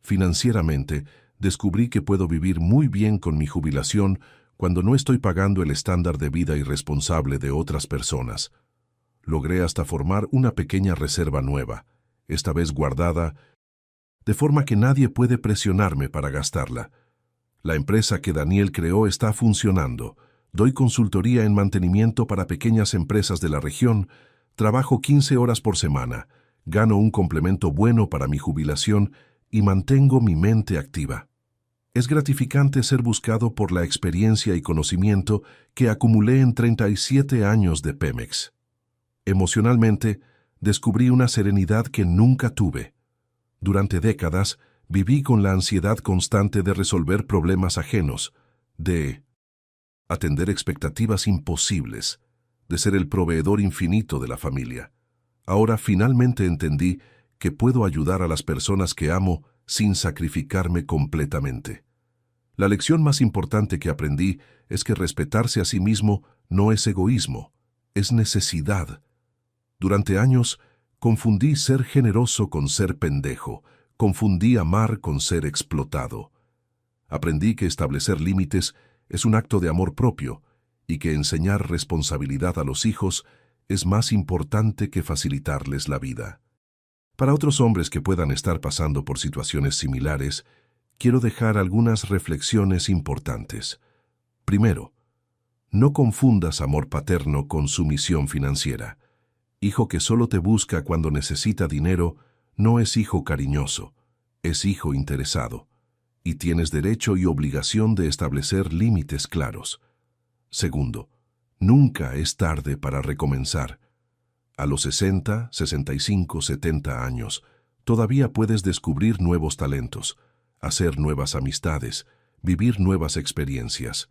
Financieramente, descubrí que puedo vivir muy bien con mi jubilación cuando no estoy pagando el estándar de vida irresponsable de otras personas. Logré hasta formar una pequeña reserva nueva, esta vez guardada, de forma que nadie puede presionarme para gastarla. La empresa que Daniel creó está funcionando. Doy consultoría en mantenimiento para pequeñas empresas de la región, trabajo 15 horas por semana, gano un complemento bueno para mi jubilación y mantengo mi mente activa. Es gratificante ser buscado por la experiencia y conocimiento que acumulé en 37 años de Pemex. Emocionalmente, descubrí una serenidad que nunca tuve. Durante décadas, viví con la ansiedad constante de resolver problemas ajenos, de atender expectativas imposibles, de ser el proveedor infinito de la familia. Ahora finalmente entendí que puedo ayudar a las personas que amo sin sacrificarme completamente. La lección más importante que aprendí es que respetarse a sí mismo no es egoísmo, es necesidad. Durante años, confundí ser generoso con ser pendejo, confundí amar con ser explotado. Aprendí que establecer límites es un acto de amor propio y que enseñar responsabilidad a los hijos es más importante que facilitarles la vida. Para otros hombres que puedan estar pasando por situaciones similares, quiero dejar algunas reflexiones importantes. Primero, no confundas amor paterno con sumisión financiera. Hijo que solo te busca cuando necesita dinero no es hijo cariñoso, es hijo interesado, y tienes derecho y obligación de establecer límites claros. Segundo, nunca es tarde para recomenzar. A los 60, 65, 70 años, todavía puedes descubrir nuevos talentos, hacer nuevas amistades, vivir nuevas experiencias.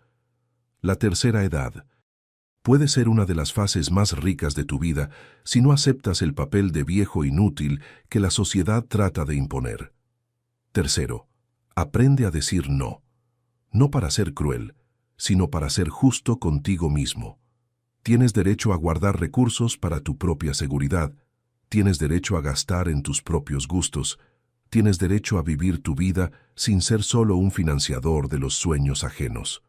La tercera edad puede ser una de las fases más ricas de tu vida si no aceptas el papel de viejo inútil que la sociedad trata de imponer. Tercero, aprende a decir no. No para ser cruel, sino para ser justo contigo mismo. Tienes derecho a guardar recursos para tu propia seguridad. Tienes derecho a gastar en tus propios gustos. Tienes derecho a vivir tu vida sin ser solo un financiador de los sueños ajenos.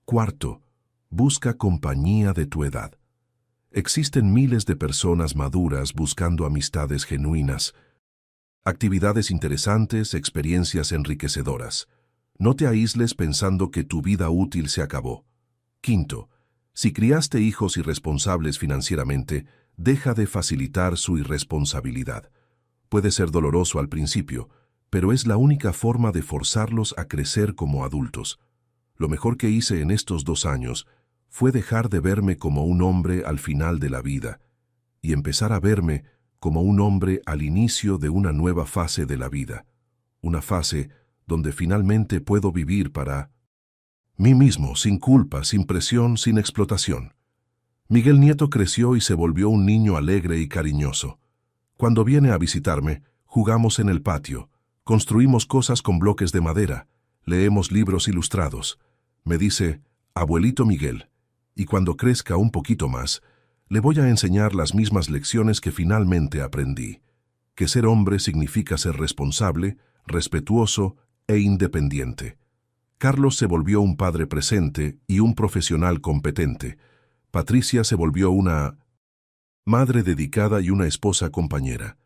Cuarto, busca compañía de tu edad. Existen miles de personas maduras buscando amistades genuinas, actividades interesantes, experiencias enriquecedoras. No te aísles pensando que tu vida útil se acabó. Quinto, si criaste hijos irresponsables financieramente, deja de facilitar su irresponsabilidad. Puede ser doloroso al principio, pero es la única forma de forzarlos a crecer como adultos. Lo mejor que hice en estos 2 años fue dejar de verme como un hombre al final de la vida y empezar a verme como un hombre al inicio de una nueva fase de la vida, una fase donde finalmente puedo vivir para mí mismo, sin culpa, sin presión, sin explotación. Miguel Nieto creció y se volvió un niño alegre y cariñoso. Cuando viene a visitarme, jugamos en el patio, construimos cosas con bloques de madera, leemos libros ilustrados. Me dice, abuelito Miguel, y cuando crezca un poquito más, le voy a enseñar las mismas lecciones que finalmente aprendí, que ser hombre significa ser responsable, respetuoso e independiente. Carlos se volvió un padre presente y un profesional competente. Patricia se volvió una madre dedicada y una esposa compañera.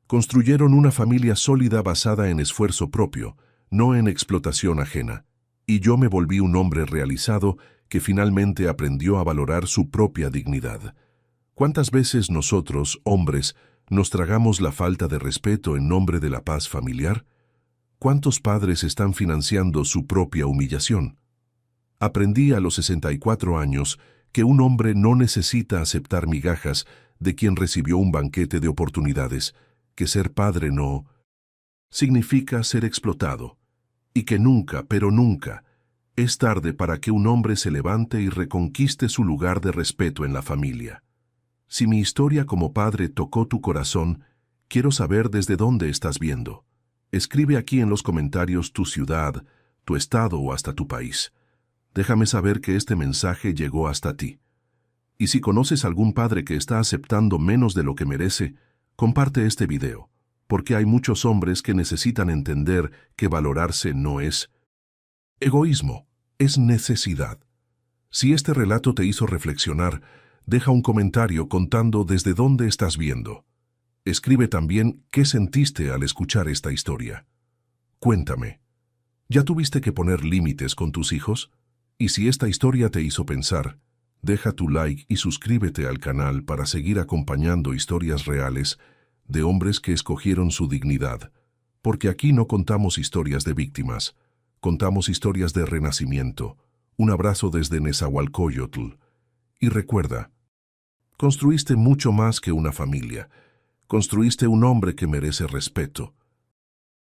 Construyeron una familia sólida basada en esfuerzo propio, no en explotación ajena. Y yo me volví un hombre realizado que finalmente aprendió a valorar su propia dignidad. ¿Cuántas veces nosotros, hombres, nos tragamos la falta de respeto en nombre de la paz familiar? ¿Cuántos padres están financiando su propia humillación? Aprendí a los 64 años que un hombre no necesita aceptar migajas de quien recibió un banquete de oportunidades, que ser padre no significa ser explotado, y que nunca, pero nunca, es tarde para que un hombre se levante y reconquiste su lugar de respeto en la familia. Si mi historia como padre tocó tu corazón, quiero saber desde dónde estás viendo. Escribe aquí en los comentarios tu ciudad, tu estado o hasta tu país. Déjame saber que este mensaje llegó hasta ti. Y si conoces algún padre que está aceptando menos de lo que merece, comparte este video, porque hay muchos hombres que necesitan entender que valorarse no es egoísmo, es necesidad. Si este relato te hizo reflexionar, deja un comentario contando desde dónde estás viendo. Escribe también qué sentiste al escuchar esta historia. Cuéntame, ¿ya tuviste que poner límites con tus hijos? Y si esta historia te hizo pensar, deja tu like y suscríbete al canal para seguir acompañando historias reales de hombres que escogieron su dignidad, porque aquí no contamos historias de víctimas, contamos historias de renacimiento. Un abrazo desde Nezahualcóyotl. Y recuerda, construiste mucho más que una familia, construiste un hombre que merece respeto,